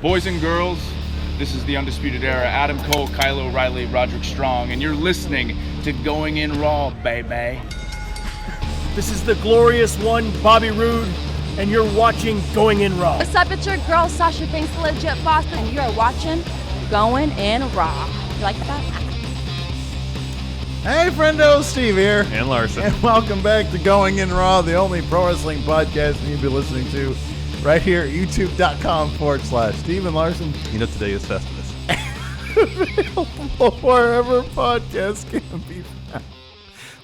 Boys and girls, this is the Undisputed Era. Adam Cole, Kyle O'Reilly, Roderick Strong, and you're listening to Going In Raw, baby. This is the glorious one, Bobby Roode, and you're watching Going In Raw. What's up, it's your girl, Sasha Banks, the legit boss, and you're watching Going In Raw. You like that? Hey, friendo, Steve here. And Larson. And welcome back to Going In Raw, the only pro wrestling podcast you'll be listening to right here at youtube.com/Steve and Larson. You know, today is Festivus. Available wherever podcasts can be found.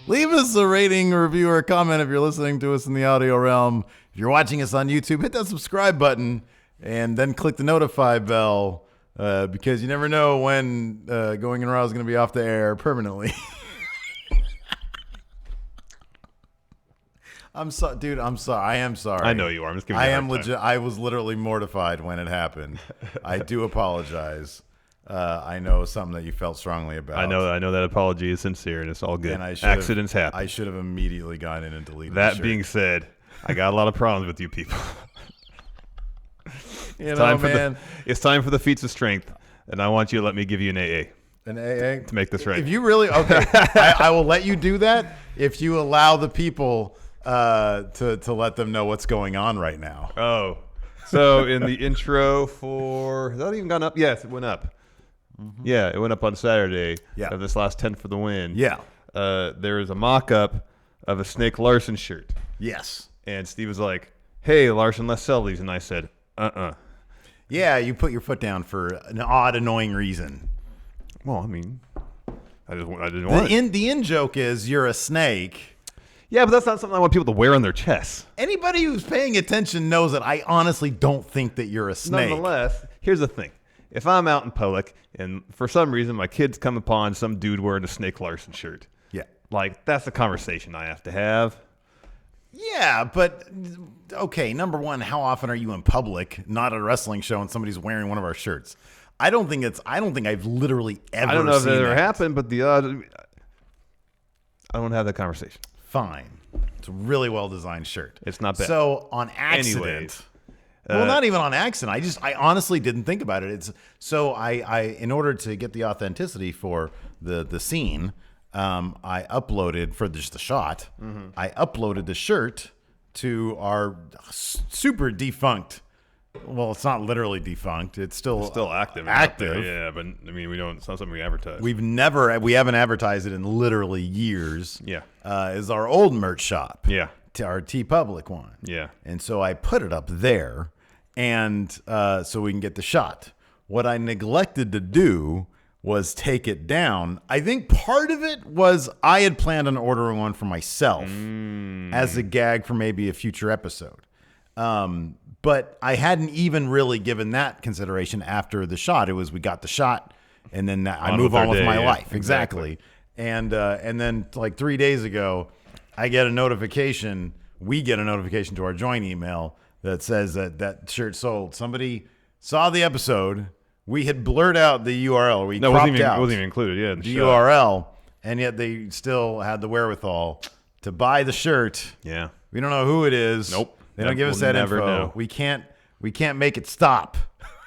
Leave us a rating, review, or a comment if you're listening to us in the audio realm. If you're watching us on YouTube, hit that subscribe button and then click the notify bell because you never know when Going In Raw is going to be off the air permanently. I'm sorry, dude. I'm sorry. I am sorry. I know you are. I'm just giving you a hard time. Legit. I was literally mortified when it happened. I do apologize. I know something that you felt strongly about. I know that apology is sincere and it's all good. And Accidents happen. I should have immediately gone in and deleted that being said, I got a lot of problems with you people. It's time for the feats of strength, and I want you to let me give you an AA. An AA? To make this right. If you really, okay, I will let you do that if you allow the people to let them know what's going on right now. Oh, so in the intro for, has that even gone up? Yes, it went up. Mm-hmm. Yeah, it went up on Saturday of this last 10 for the win. Yeah. There is a mock-up of a Snake Larson shirt. Yes. And Steve was like, hey, Larson, let's sell these. And I said, Yeah, you put your foot down for an odd, annoying reason. Well, I mean, I didn't want it. The in joke is you're a snake. Yeah, but that's not something I want people to wear on their chests. Anybody who's paying attention knows that I honestly don't think that you're a snake. Nonetheless, here's the thing. If I'm out in public and for some reason my kids come upon some dude wearing a Snake Larson shirt, like that's a conversation I have to have. Yeah, but okay, number one, how often are you in public, not at a wrestling show, and somebody's wearing one of our shirts? I don't think I've literally ever seen that. I don't know if that ever happened, but I don't want to have that conversation. Fine. It's a really well-designed shirt. It's not bad. So on accident. Anyways, well, not even on accident. I honestly didn't think about it. I in order to get the authenticity for the scene, I uploaded for just the shot. Mm-hmm. I uploaded the shirt to our super defunct. Well, it's not literally defunct. It's still active. Active. Yeah, but I mean, it's not something we advertise. We haven't advertised it in literally years. Yeah. Is our old merch shop. Yeah. Our TeePublic one. Yeah. And so I put it up there, and so we can get the shot. What I neglected to do was take it down. I think part of it was I had planned on ordering one for myself as a gag for maybe a future episode. But I hadn't even really given that consideration after the shot. It was we got the shot, and then I move on with my life. Exactly. And then like 3 days ago, I get a notification. We get a notification to our joint email that says that shirt sold. Somebody saw the episode. We had blurred out the URL. It wasn't even included. Yeah, the URL, and yet they still had the wherewithal to buy the shirt. Yeah. We don't know who it is. Nope. They don't give us that info. Know. We can't make it stop.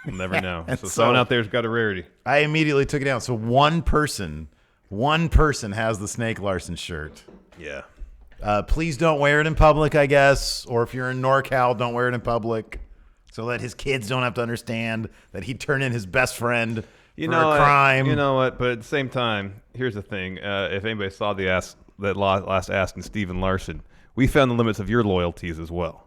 We'll never know. So someone out there's got a rarity. I immediately took it down. So one person has the Snake Larson shirt. Yeah. Please don't wear it in public, I guess. Or if you're in NorCal, don't wear it in public. So that his kids don't have to understand that he turned in his best friend for a crime. You know what? But at the same time, here's the thing. If anybody saw that last Ask and Steven Larson, we found the limits of your loyalties as well.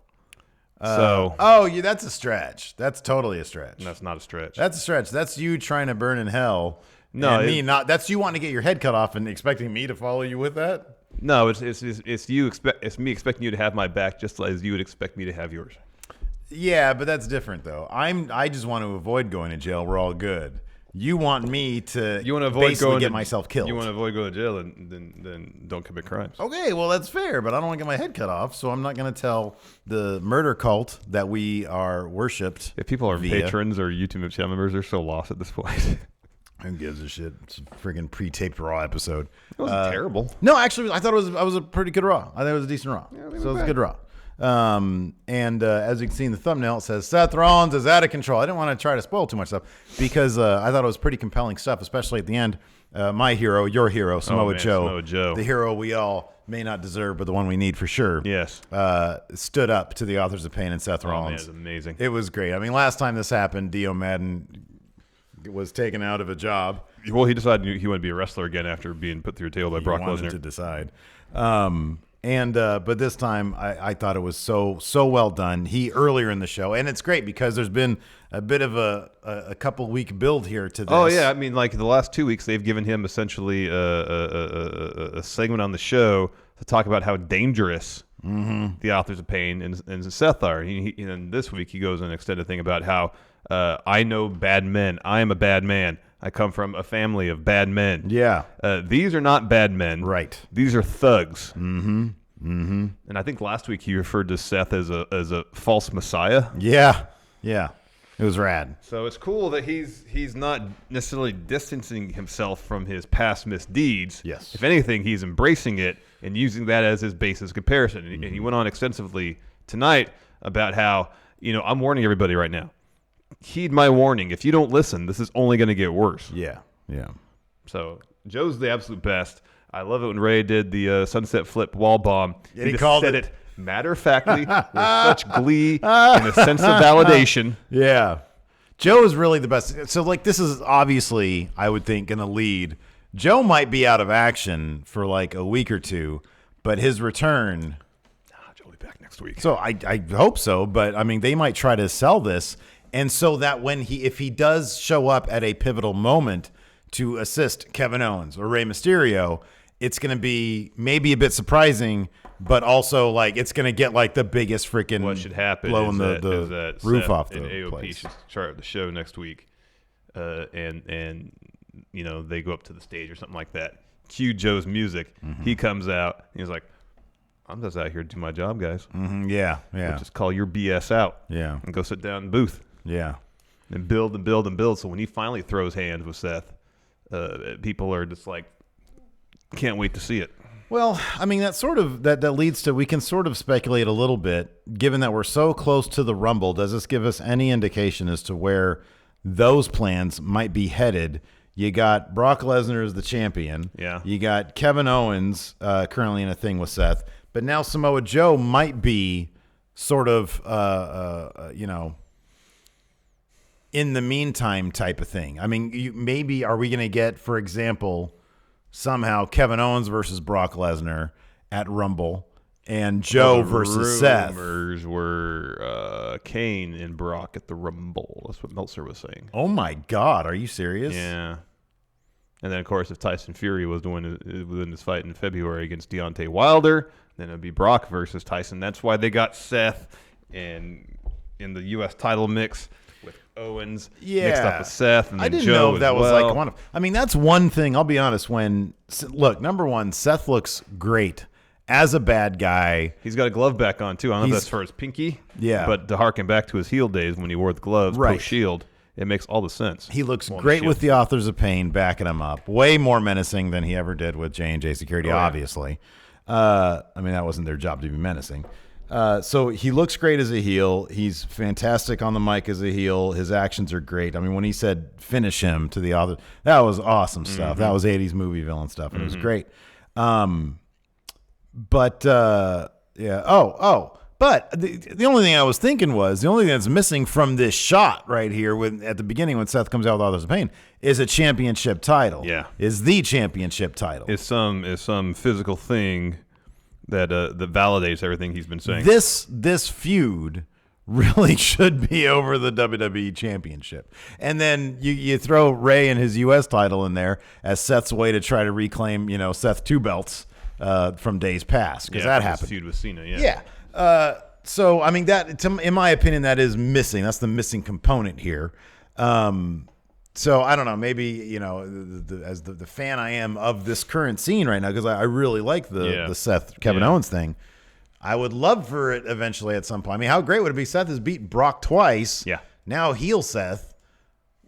That's a stretch. That's totally a stretch. That's not a stretch. That's a stretch. That's you trying to burn in hell. No, that's you wanting to get your head cut off and expecting me to follow you with that. No, it's me expecting you to have my back just as you would expect me to have yours. Yeah, but that's different though. I just want to avoid going to jail. We're all good. You want me to get myself killed. You want to avoid going to jail, and then don't commit crimes. Okay, well, that's fair, but I don't want to get my head cut off, so I'm not going to tell the murder cult that we are worshipped. If people are patrons or YouTube channel members, they're so lost at this point. Who gives a shit? It's a friggin' pre-taped Raw episode. It wasn't terrible. No, actually, I thought it was a pretty good Raw. I think it was a decent Raw. Yeah, so it was a good Raw. And as you can see in the thumbnail, it says Seth Rollins is out of control. I didn't want to try to spoil too much stuff because I thought it was pretty compelling stuff, especially at the end. My hero, your hero, Samoa Joe, the hero we all may not deserve, but the one we need for sure. Yes. Stood up to the authors of pain and Seth Rollins. Man, it was amazing. It was great. I mean, last time this happened, Dio Madden was taken out of a job. Well, he decided he wanted to be a wrestler again after being put through a table by Brock Lesnar. He wanted to decide. But this time I thought it was so well done. He earlier in the show, and it's great because there's been a bit of a couple week build here to this. Oh yeah, I mean, like the last 2 weeks, they've given him essentially a segment on the show to talk about how dangerous the authors of pain and Seth are. And this week he goes an extended thing about how I know bad men. I am a bad man. I come from a family of bad men. Yeah. These are not bad men. Right. These are thugs. Mm-hmm. Mm-hmm. And I think last week he referred to Seth as a false messiah. Yeah. Yeah. It was rad. So it's cool that he's not necessarily distancing himself from his past misdeeds. Yes. If anything, he's embracing it and using that as his basis of comparison. And he went on extensively tonight about how, I'm warning everybody right now. Heed my warning. If you don't listen, this is only going to get worse. Yeah, yeah. So Joe's the absolute best. I love it when Ray did the sunset flip wall bomb. Yeah, he called said it matter-of-factly with such glee and a sense of validation. Yeah. Joe is really the best. So, this is obviously, I would think, going to lead. Joe might be out of action for a week or two, but his return... Joe will be back next week. So I hope so, but, they might try to sell this. And so that if he does show up at a pivotal moment to assist Kevin Owens or Rey Mysterio, it's going to be maybe a bit surprising, but also it's going to get the biggest freaking what should happen blowing is the roof Seth off the and AOP place. should start the show next week, and they go up to the stage or something like that. Cue Joe's music. Mm-hmm. He comes out. And he's like, "I'm just out here to do my job, guys. Mm-hmm. Yeah, yeah. We'll just call your BS out. Yeah, and go sit down in the booth. Yeah, and build and build and build. So when he finally throws hands with Seth, people are just can't wait to see it." Well, that leads to, we can sort of speculate a little bit, given that we're so close to the Rumble. Does this give us any indication as to where those plans might be headed? You got Brock Lesnar as the champion. Yeah. You got Kevin Owens currently in a thing with Seth, but now Samoa Joe might be sort of, in the meantime type of thing. Are we going to get, for example, somehow Kevin Owens versus Brock Lesnar at Rumble and Joe versus Seth? Rumors were Kane and Brock at the Rumble. That's what Meltzer was saying. Oh my God, are you serious? Yeah. And then, of course, if Tyson Fury was within this fight in February against Deontay Wilder, then it would be Brock versus Tyson. That's why they got Seth in the U.S. title mix with Owens mixed up with Seth, and then I didn't Joe know if that was well. one of. That's one thing. I'll be honest. Number one, Seth looks great as a bad guy. He's got a glove back on too. I don't know if that's for his pinky. Yeah, but to harken back to his heel days when he wore the gloves post Shield, it makes all the sense. He looks great with the authors of pain backing him up. Way more menacing than he ever did with J&J Security. Obviously, that wasn't their job to be menacing. So he looks great as a heel. He's fantastic on the mic as a heel. His actions are great. When he said finish him to the author, that was awesome stuff. That was 80s movie villain stuff, and it was great. But the only thing I was thinking was, the only thing that's missing from this shot right here at the beginning when Seth comes out with Authors of Pain is a championship title. Yeah. Is the championship title. Is some physical thing that validates everything he's been saying. This feud really should be over the WWE Championship. And then you throw Ray and his U.S. title in there as Seth's way to try to reclaim, Seth 2 belts from days past, because that happened. Feud with Cena, Yeah. So, in my opinion, that is missing. That's the missing component here. So I don't know, maybe, as the fan I am of this current scene right now, because I really like the Seth Kevin Owens thing. I would love for it eventually at some point. How great would it be? Seth has beat Brock twice. Yeah. Now heel Seth.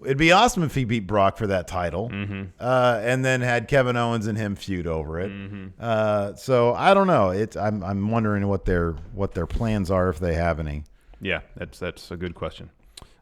It'd be awesome if he beat Brock for that title, and then had Kevin Owens and him feud over it. So I don't know. I'm wondering what their plans are, if they have any. Yeah, that's a good question.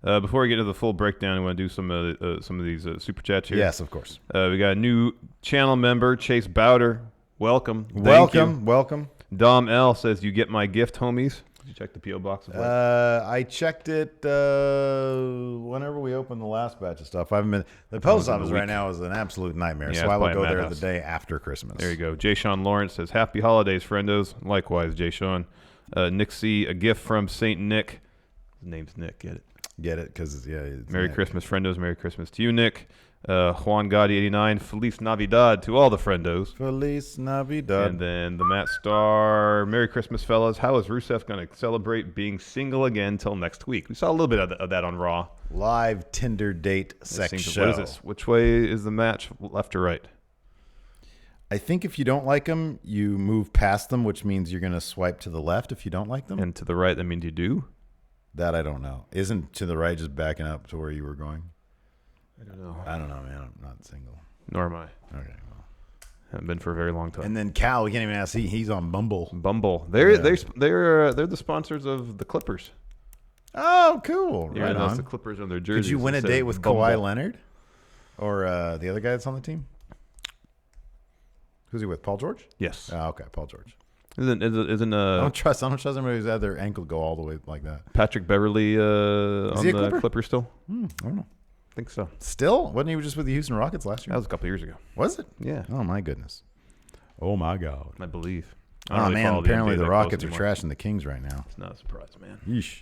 Before we get to the full breakdown, I want to do some of these super chats here. Yes, of course. We got a new channel member, Chase Bowder. Welcome. Welcome. Dom L says, "You get my gift, homies." Did you check the P.O. box? I checked it whenever we opened the last batch of stuff. I haven't been. The post office right now is an absolute nightmare, so I will go there the day after Christmas. There you go. Jay Sean Lawrence says, "Happy holidays, friendos." Likewise, Jay Sean. Nick C, a gift from Saint Nick. His name's Nick. Get it? Get it? Because Merry Christmas, friendos. Merry Christmas to you, Nick. Juan Gotti 89, Feliz Navidad to all the friendos. Feliz Navidad. And then the Matt Star, Merry Christmas, fellas. How is Rusev going to celebrate being single again till next week? We saw a little bit of that on Raw. Live Tinder date sex show. What is this? Which way is the match, left or right? I think if you don't like them, you move past them, which means you're going to swipe to the left if you don't like them. And to the right, that means you do? That I don't know. Isn't to the right just backing up to where you were going? I don't know. I don't know, man. I'm not single. Nor am I. Okay, well. Haven't been for a very long time. And then Cal, we can't even ask. He's on Bumble. They're the sponsors of the Clippers. Oh, cool. Yeah, right that's on. the Clippers on their jerseys. Did you win a date with Kawhi Leonard? Or the other guy that's on the team? Who's he with? Paul George? Yes. Oh, okay, Paul George. Isn't I don't trust anybody who's had their ankle go all the way like that. Patrick Beverly on he a the Clipper? Clippers still? I don't know. I think so. Still? Wasn't he just with the Houston Rockets last year? That was a couple years ago. Was it? Yeah. Oh, my goodness. Oh, my God. I believe. I Oh, don't really man. follow Apparently the NBA that Rockets are close anymore. trashing the Kings right now. It's not a surprise, man. Yeesh.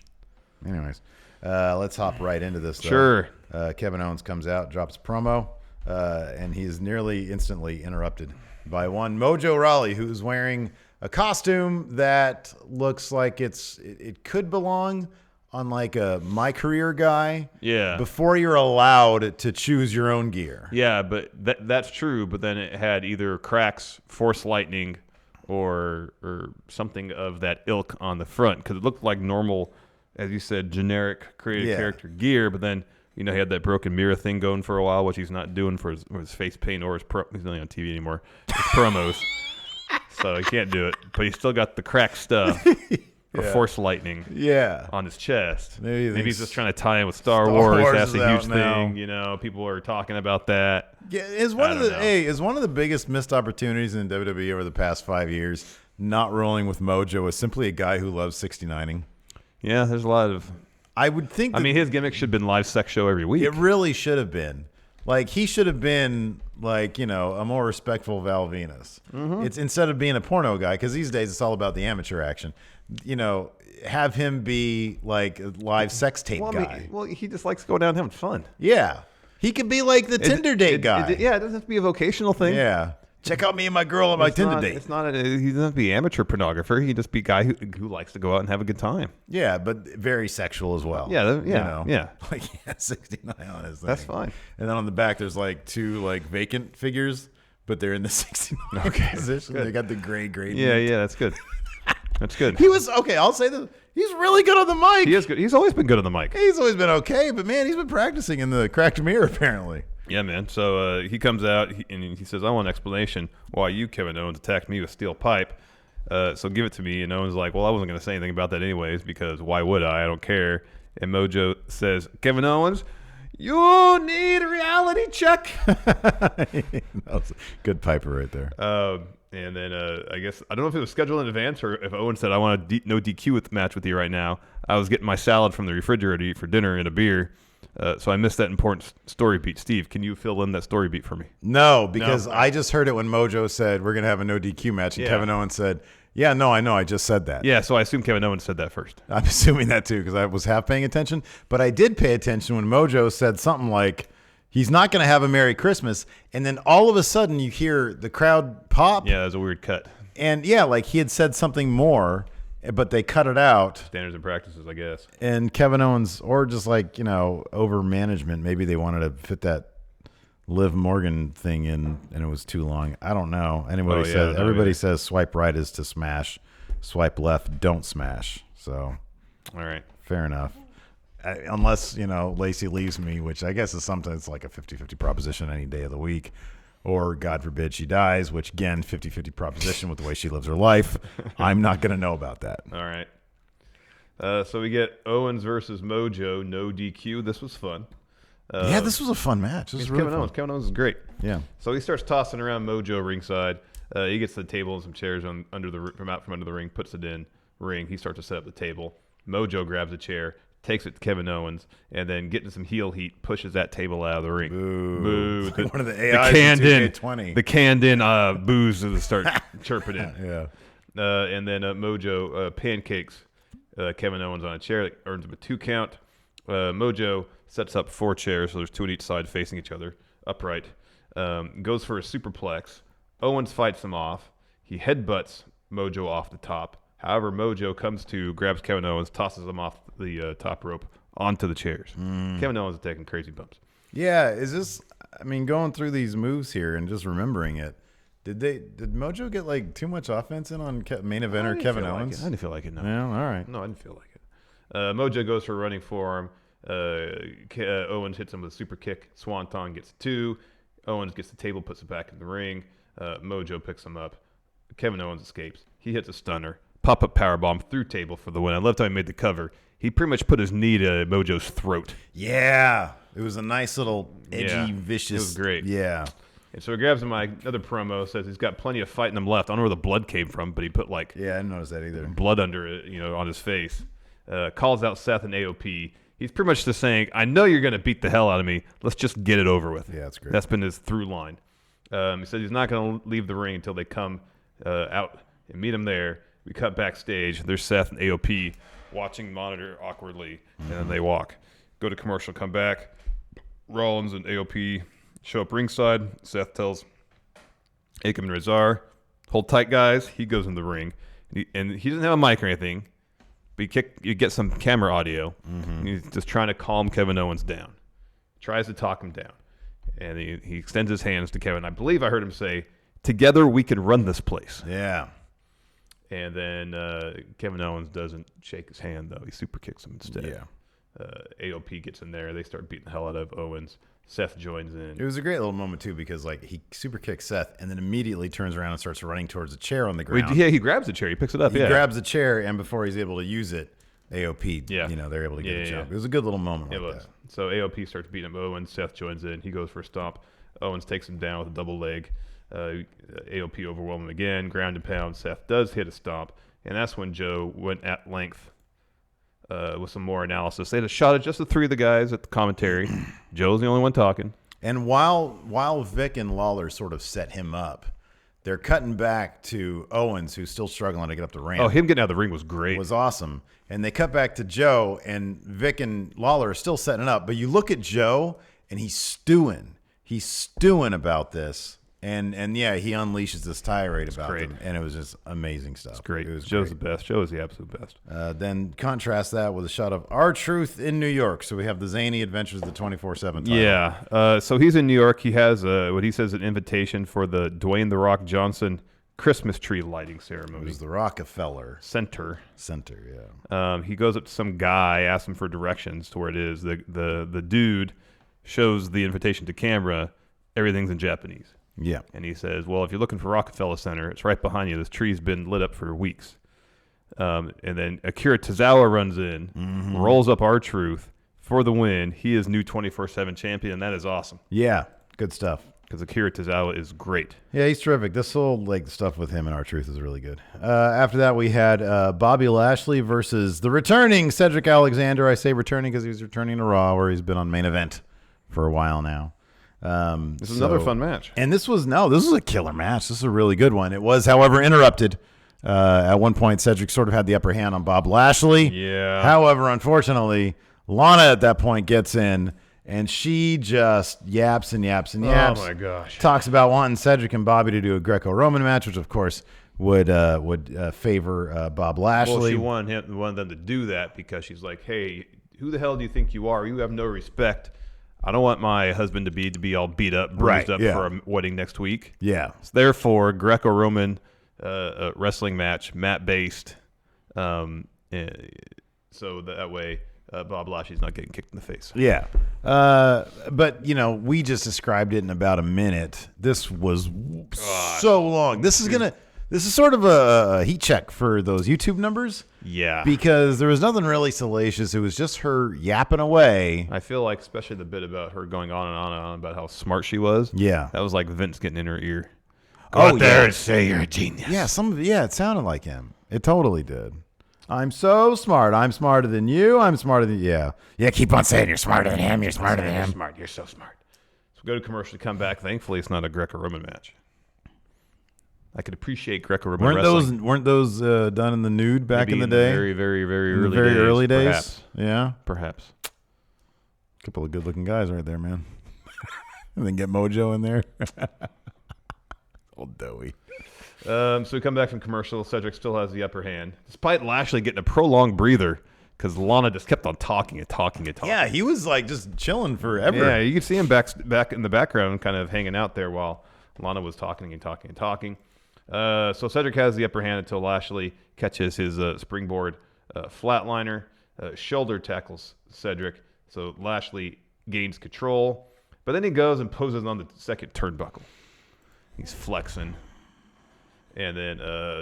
Anyways, let's hop right into this, though. Sure. Kevin Owens comes out, drops a promo, and he is nearly instantly interrupted by one Mojo Rawley, who's wearing a costume that looks like it could belong on like a My Career guy. Yeah. Before you're allowed to choose your own gear. Yeah, but that's true. But then it had either cracks, force lightning, or something of that ilk on the front, because it looked like normal, as you said, generic creative character gear. But then he had that broken mirror thing going for a while, which he's not doing for his face paint or he's not on TV anymore. His promos. So he can't do it, but he's still got the crack stuff for force lightning on his chest. Maybe he's just trying to tie in with Star Wars. That's a huge thing. People are talking about that. Yeah, is one of the biggest missed opportunities in WWE over the past 5 years not rolling with Mojo is simply a guy who loves 69ing. Yeah, there's a lot of. I would think. His gimmick should have been live sex show every week. It really should have been. Like, he should have been, like, a more respectful Val Venus. Mm-hmm. It's instead of being a porno guy, because these days it's all about the amateur action. Have him be, like, a live sex tape guy. He just likes going down and having fun. Yeah. He could be, like, the Tinder date guy. It doesn't have to be a vocational thing. Yeah. Check out me and my girl on my Tinder date. He doesn't have to be amateur pornographer. He can just be a guy who likes to go out and have a good time. Yeah, but very sexual as well. Yeah. Like, 69 on his thing. That's fine. And then on the back, there's like two like vacant figures, but they're in the 69 position. They got the gray. Yeah, that's good. That's good. He was okay. I'll say that he's really good on the mic. He is good. He's always been good on the mic. He's always been okay, but man, he's been practicing in the cracked mirror apparently. Yeah, man. So he comes out and he says, "I want an explanation why you, Kevin Owens, attacked me with steel pipe. So give it to me." And Owens is like, "Well, I wasn't going to say anything about that anyways, because why would I? I don't care." And Mojo says, "Kevin Owens, you need a reality check." That was a good piper right there. And then I guess I don't know if it was scheduled in advance or if Owens said, "I want a no DQ match with you right now." I was getting my salad from the refrigerator to eat for dinner and a beer. So I missed that important story beat. Steve, can you fill in that story beat for me? No, because I just heard it when Mojo said we're going to have a no DQ match, and Kevin Owens said, "Yeah, no, I know, I just said that." Yeah, so I assume Kevin Owens said that first. I'm assuming that too, because I was half paying attention. But I did pay attention when Mojo said something like, he's not going to have a Merry Christmas, and then all of a sudden you hear the crowd pop. Yeah, that was a weird cut. And yeah, like he had said something more, but they cut it out. Standards and practices, I guess. And Kevin Owens, or just like, over management, maybe they wanted to fit that Liv Morgan thing in, and it was too long. I don't know. Everybody says swipe right is to smash, swipe left, don't smash. So, all right, fair enough. unless, Lacey leaves me, which I guess is sometimes like a 50-50 proposition any day of the week. Or, God forbid, she dies, which, again, 50-50 proposition with the way she lives her life. I'm not going to know about that. All right. So we get Owens versus Mojo, no DQ. This was fun. This was a fun match. This was really fun. Kevin Owens is great. Yeah. So he starts tossing around Mojo ringside. He gets the table and some chairs from under the ring, puts it in ring. He starts to set up the table. Mojo grabs a chair, takes it to Kevin Owens, and then getting some heel heat, pushes that table out of the ring. Boo. Boo. One of the AIs in 2K20. The canned-in boos to start chirping in. Yeah. And then Mojo pancakes Kevin Owens on a chair that earns him a 2 count. Mojo sets up 4 chairs, so there's 2 on each side facing each other, upright. Goes for a superplex. Owens fights him off. He headbutts Mojo off the top. However, Mojo comes to, grabs Kevin Owens, tosses him off the top rope onto the chairs. Kevin Owens is taking crazy bumps. Yeah, going through these moves here and just remembering it, did Mojo get like too much offense in on main eventer Kevin Owens? I didn't feel like it, no. Yeah, all right. No, I didn't feel like it. Mojo goes for a running forearm. Owens hits him with a super kick. Swanton gets 2. Owens gets the table, puts it back in the ring. Mojo picks him up. Kevin Owens escapes. He hits a stunner. Pop-up powerbomb through table for the win. I loved how he made the cover. He pretty much put his knee to Mojo's throat. Yeah. It was a nice little edgy, vicious. It was great. Yeah. And so he grabs him another promo, says he's got plenty of fight in him left. I don't know where the blood came from, but he put I didn't notice that either. Blood under it, on his face. Calls out Seth and AOP. He's pretty much just saying, I know you're going to beat the hell out of me. Let's just get it over with. Yeah, that's great. That's been his through line. He says he's not going to leave the ring until they come out and meet him there. We cut backstage. There's Seth and AOP watching monitor awkwardly, and then they walk. Go to commercial, come back. Rollins and AOP show up ringside. Seth tells Akam and Razar, hold tight, guys. He goes in the ring, and he doesn't have a mic or anything, but you get some camera audio. He's just trying to calm Kevin Owens down. Tries to talk him down, and he extends his hands to Kevin. I believe I heard him say, together we can run this place. Yeah. And then Kevin Owens doesn't shake his hand, though. He super kicks him instead. Yeah. AOP gets in there. They start beating the hell out of Owens. Seth joins in. It was a great little moment, too, because he super kicks Seth and then immediately turns around and starts running towards a chair on the ground. He grabs the chair. He picks it up. He grabs the chair, and before he's able to use it, AOP, they're able to get a jump. It was a good little moment like that. So AOP starts beating him. Owens. Seth joins in. He goes for a stomp. Owens takes him down with a double leg. AOP overwhelm him again. Ground and pound. Seth does hit a stomp. And that's when Joe went at length with some more analysis. They had a shot at just the 3 of the guys at the commentary. Joe's the only one talking. And while Vic and Lawler sort of set him up, they're cutting back to Owens, who's still struggling to get up the ramp. Oh, him getting out of the ring was great. Was awesome. And they cut back to Joe, and Vic and Lawler are still setting it up. But you look at Joe, and he's stewing. He's stewing about this. And he unleashes this tirade about them, and it was just amazing stuff. It's great. It was Joe's great. the best. Joe is the absolute best. Then contrast that with a shot of R-Truth in New York. So we have the zany adventures of the 24/7 title. Yeah. So he's in New York. He has what he says an invitation for the Dwayne "The Rock" Johnson Christmas tree lighting ceremony. It was the Rockefeller Center, yeah. He goes up to some guy, asks him for directions to where it is. The dude shows the invitation to camera. Everything's in Japanese. Yeah. And he says, well, if you're looking for Rockefeller Center, it's right behind you. This tree's been lit up for weeks. And then Akira Tozawa runs in, rolls up R-Truth for the win. He is new 24/7 champion, and that is awesome. Yeah, good stuff. Because Akira Tozawa is great. Yeah, he's terrific. This whole stuff with him and R-Truth is really good. After that, we had Bobby Lashley versus the returning Cedric Alexander. I say returning because he's returning to Raw, where he's been on main event for a while now. This is another fun match. And this was a killer match. This is a really good one. It was, however, interrupted. At one point, Cedric sort of had the upper hand on Bob Lashley. Yeah. However, unfortunately, Lana at that point gets in, and she just yaps and yaps and yaps. Oh, my gosh. Talks about wanting Cedric and Bobby to do a Greco-Roman match, which, of course, would favor Bob Lashley. Well, she wanted them to do that because she's like, hey, who the hell do you think you are? You have no respect. I don't want my husband to be all beat up, bruised up for a wedding next week. Yeah. So therefore, Greco-Roman wrestling match, mat-based. So that way Bob Lashley's not getting kicked in the face. Yeah. But, we just described it in about a minute. This was so long. This is sort of a heat check for those YouTube numbers. Yeah. Because there was nothing really salacious. It was just her yapping away. I feel like, especially the bit about her going on and on and on about how smart she was. Yeah. That was like Vince getting in her ear. Go out there and say you're a genius. Yeah, it sounded like him. It totally did. I'm so smart. I'm smarter than you. I'm smarter than you. Yeah, keep on saying you're smarter than him. You're smarter than him. You're smart. You're so smart. So we go to commercial to come back. Thankfully, it's not a Greco-Roman match. I could appreciate Greco-Roman wrestling. Weren't those done in the nude back Maybe in the day? Very, very, very In the early very early days? Perhaps. Yeah. Perhaps. Couple of good-looking guys right there, man. And then get Mojo in there. Old doughy. So we come back from commercial. Cedric still has the upper hand, despite Lashley getting a prolonged breather because Lana just kept on talking. Yeah, he was like just chilling forever. Yeah, you could see him back in the background, kind of hanging out there while Lana was talking. So Cedric has the upper hand until Lashley catches his springboard flatliner, shoulder tackles Cedric. So Lashley gains control, but then he goes and poses on the second turnbuckle. He's flexing. And then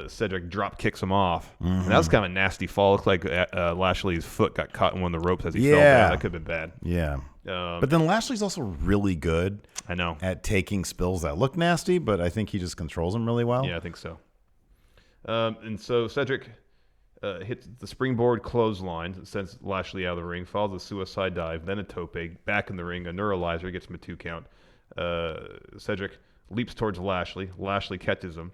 Cedric drop kicks him off. And that was kind of a nasty fall. It looked like Lashley's foot got caught in one of the ropes as he fell down. That could have been bad. Yeah. But then Lashley's also really good at taking spills that look nasty, but I think he just controls them really well. Yeah, I think so. And so Cedric hits the springboard clothesline that sends Lashley out of the ring, follows a suicide dive, then a tope, back in the ring, a neuralizer, gets him a 2 count. Cedric leaps towards Lashley. Lashley catches him.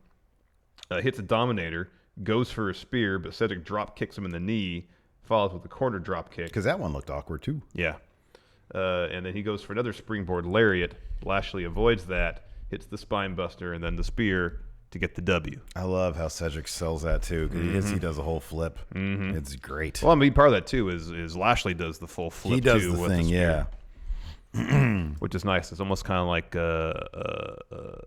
Hits a Dominator, goes for a spear, but Cedric drop kicks him in the knee, follows with a corner drop kick. Because that one looked awkward too. Yeah. And then he goes for another springboard lariat. Lashley avoids that, hits the spine buster, and then the spear to get the W. I love how Cedric sells that too. Because he does a whole flip. It's great. Well, I mean, part of that too is Lashley does the full flip. He does too, the with thing, the spear, yeah. which is nice. It's almost kind of like a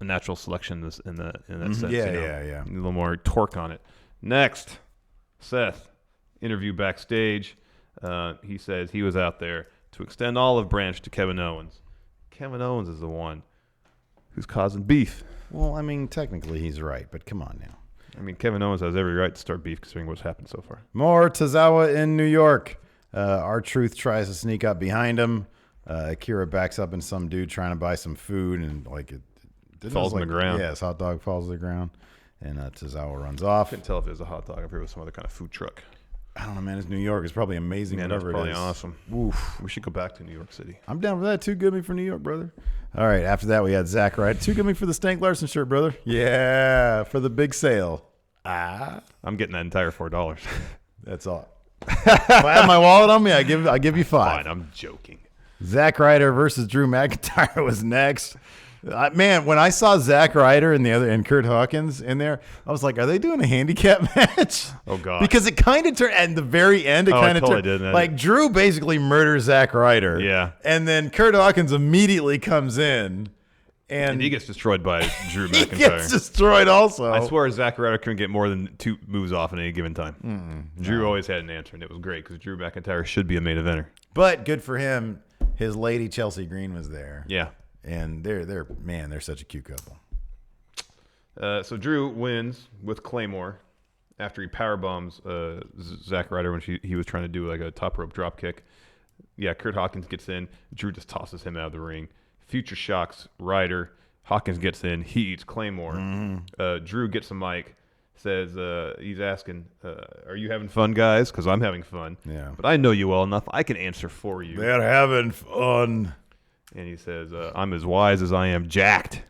natural selection in that sense. Yeah. A little more torque on it. Next, Seth, interview backstage. He says he was out there to extend olive branch to Kevin Owens. Kevin Owens is the one who's causing beef. Well, I mean, technically he's right, but come on now. I mean, Kevin Owens has every right to start beef considering what's happened so far. More Tozawa in New York. R-Truth tries to sneak up behind him. Akira backs up in some dude trying to buy some food and it falls on the ground. Yeah, his hot dog falls to the ground. And Tozawa runs off. Couldn't tell if it was a hot dog, if it was some other kind of food truck. I don't know, man. It's New York. It's probably amazing. Yeah, that's whatever probably it is. awesome. Oof. We should go back to New York City. I'm down for that. Too good me for New York, brother. All right. After that, we had Zach Ryder. Too good me for the Stank Larson shirt, brother. Yeah, for the big sale. I'm getting that entire $4. That's all. If I have my wallet on me, I give you $5. Fine, I'm joking. Zack Ryder versus Drew McIntyre was next. Man, when I saw Zack Ryder and Kurt Hawkins in there, I was like, are they doing a handicap match? Oh, God. Because it kind of turned, at the very end, it kind of totally turned. did. Like, Drew basically murders Zack Ryder. Yeah. And then Kurt Hawkins immediately comes in. And he gets destroyed by Drew he McIntyre. gets destroyed also. I swear Zack Ryder couldn't get more than 2 moves off in any given time. Drew always had an answer, and it was great because Drew McIntyre should be a main eventer. But good for him. His lady Chelsea Green was there. Yeah. And they're such a cute couple. So Drew wins with Claymore after he powerbombs Zack Ryder when he was trying to do like a top rope drop kick. Yeah, Kurt Hawkins gets in. Drew just tosses him out of the ring. Future shocks Ryder. Hawkins gets in. He eats Claymore. Drew gets a mic. Says he's asking, are you having fun, guys? Because I'm having fun. Yeah. But I know you well enough. I can answer for you. They're having fun. And he says, I'm as wise as I am jacked.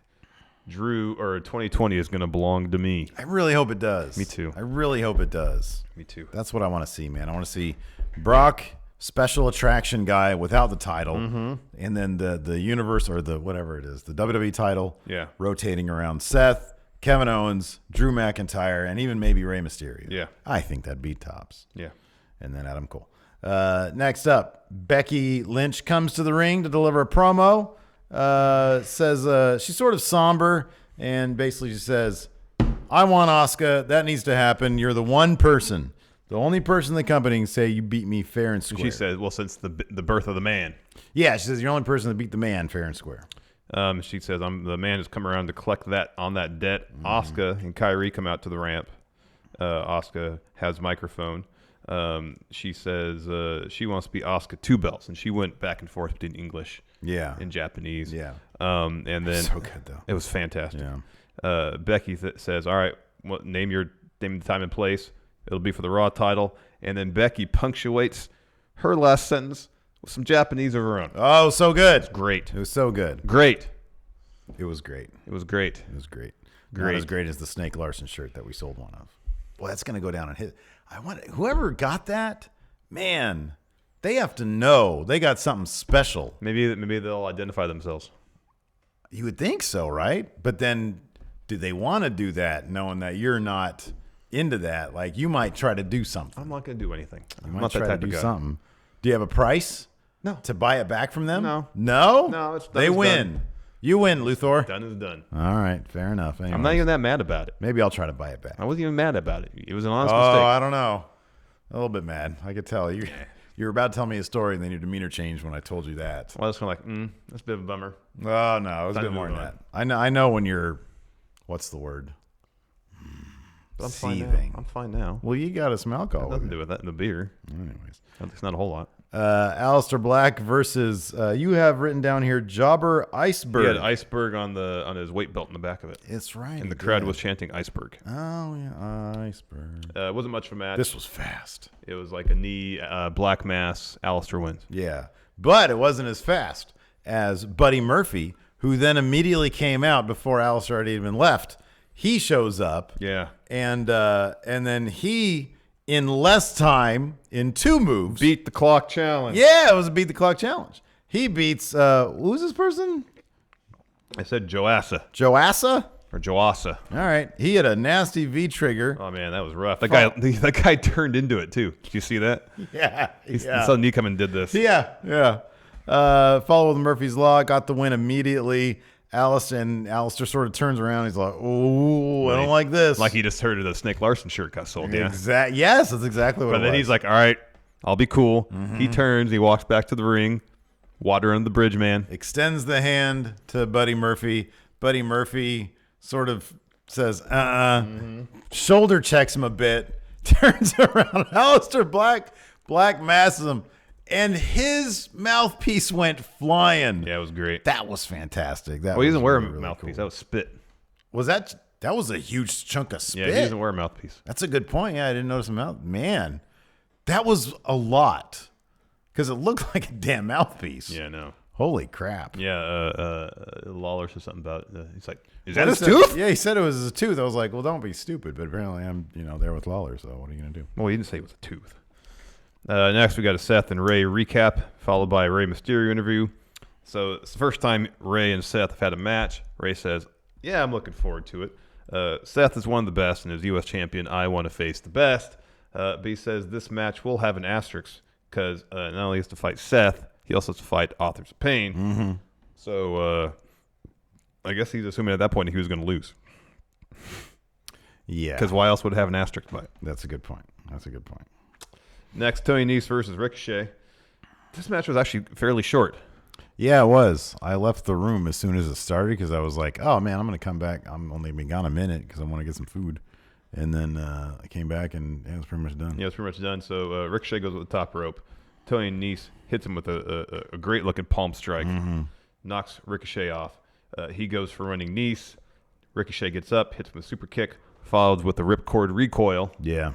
Drew, or 2020 is going to belong to me. I really hope it does. Me too. I really hope it does. Me too. That's what I want to see, man. I want to see Brock, special attraction guy without the title, and then the universe or the whatever it is, the WWE title, rotating around Seth, Kevin Owens, Drew McIntyre, and even maybe Rey Mysterio. Yeah. I think that'd be tops. Yeah. And then Adam Cole. Next up, Becky Lynch comes to the ring to deliver a promo. Says she's sort of somber, and basically she says, I want Asuka. That needs to happen. You're the one person The only person in the company can say you beat me fair and square. She said, well, since the birth of the man. Yeah, she says you're the only person that beat the man fair and square. She says, I'm the man who's come around to collect that on that debt. Asuka and Kyrie come out to the ramp. Asuka has microphone. She says she wants to be Asuka 2 belts, and she went back and forth between English and Japanese. Yeah. And then So good, though. It was fantastic. Yeah. Becky says, all right, well, name the time and place. It'll be for the Raw title. And then Becky punctuates her last sentence with some Japanese of her own. Oh, so good. It's great. It was so good. Great. It was great. It was great. It was great. Great. Not as great as the Snake Larson shirt that we sold one of. Well, that's going to go down and hit. Whoever got that, man, they have to know they got something special. Maybe they'll identify themselves. You would think so, right? But then do they want to do that knowing that you're not into that? Like, you might try to do something. I'm not going to do anything. You I'm might not that try type to of do guy. something. Do you have a price? No. To buy it back from them? No. No? No, it's done. They It's win. done. You win, Luthor. Done is done. All right, fair enough. I'm not even that mad about it. Maybe I'll try to buy it back. I wasn't even mad about it. It was an honest Oh, mistake. I don't know. A little bit mad. I could tell. You were about to tell me a story, and then your demeanor changed when I told you that. Well, I was kind of like, that's a bit of a bummer. Oh, no. It was a Time bit to more than move that. I know when you're, what's the word? But I'm fine now. Seething. I'm fine now. Well, you got some alcohol. Nothing with to do with that in the beer. Anyways. It's not a whole lot. Alistair Black versus, you have written down here, Jobber Iceberg. He had iceberg on his weight belt in the back of it. It's right. And the crowd was chanting iceberg. Oh, yeah, iceberg. It wasn't much of a match. This was fast. It was like a knee, black mass. Alistair wins. Yeah. But it wasn't as fast as Buddy Murphy, who then immediately came out before Alistair had even left. He shows up. Yeah. And then he, in less time, in 2 moves. Beat the clock challenge. Yeah, it was a beat the clock challenge. He beats, who's this person? I said Joassa. Joassa? Or Joassa. All right. He had a nasty V trigger. Oh, man, that was rough. That guy turned into it, too. Did you see that? Yeah. He saw me come and did this. Yeah. Follow with Murphy's Law. Got the win immediately. Alistair sort of turns around. He's like, "Oh, I don't like this." Like he just heard the Snake Larson shirt got sold. Yeah. Yes, that's exactly what. But then he's like, "All right, I'll be cool." Mm-hmm. He turns. He walks back to the ring. Water under the bridge, man. Extends the hand to Buddy Murphy. Buddy Murphy sort of says, shoulder checks him a bit. Turns around. Alistair Black masses him. And his mouthpiece went flying. Yeah, it was great. That was fantastic. That he doesn't wear a really mouthpiece. cool. That was spit. That was a huge chunk of spit. Yeah, he doesn't wear a mouthpiece. That's a good point. Yeah, I didn't notice a mouth. Man, that was a lot because it looked like a damn mouthpiece. Yeah, no. Holy crap. Yeah, Lawler said something about he's like, is Well, that his tooth? Yeah, he said it was his tooth. I was like, well, don't be stupid. But apparently I'm, there with Lawler, so what are you going to do? Well, he didn't say it was a tooth. Next, we got a Seth and Ray recap, followed by a Ray Mysterio interview. So it's the first time Ray and Seth have had a match. Ray says, yeah, I'm looking forward to it. Seth is one of the best and is U.S. champion. I want to face the best. But he says this match will have an asterisk because not only has to fight Seth, he also has to fight Authors of Pain. Mm-hmm. So I guess he's assuming at that point he was going to lose. Yeah. Because why else would it have an asterisk by it? That's a good point. Next, Tony Nese versus Ricochet. This match was actually fairly short. Yeah, it was. I left the room as soon as it started because I was like, oh, man, I'm going to come back. I'm only been gone a minute because I want to get some food. And then I came back and it was pretty much done. Yeah, it's pretty much done. So Ricochet goes with the top rope. Tony Nese hits him with a great-looking palm strike. Mm-hmm. Knocks Ricochet off. He goes for running Nese. Ricochet gets up, hits him with a super kick, followed with a ripcord recoil. Yeah.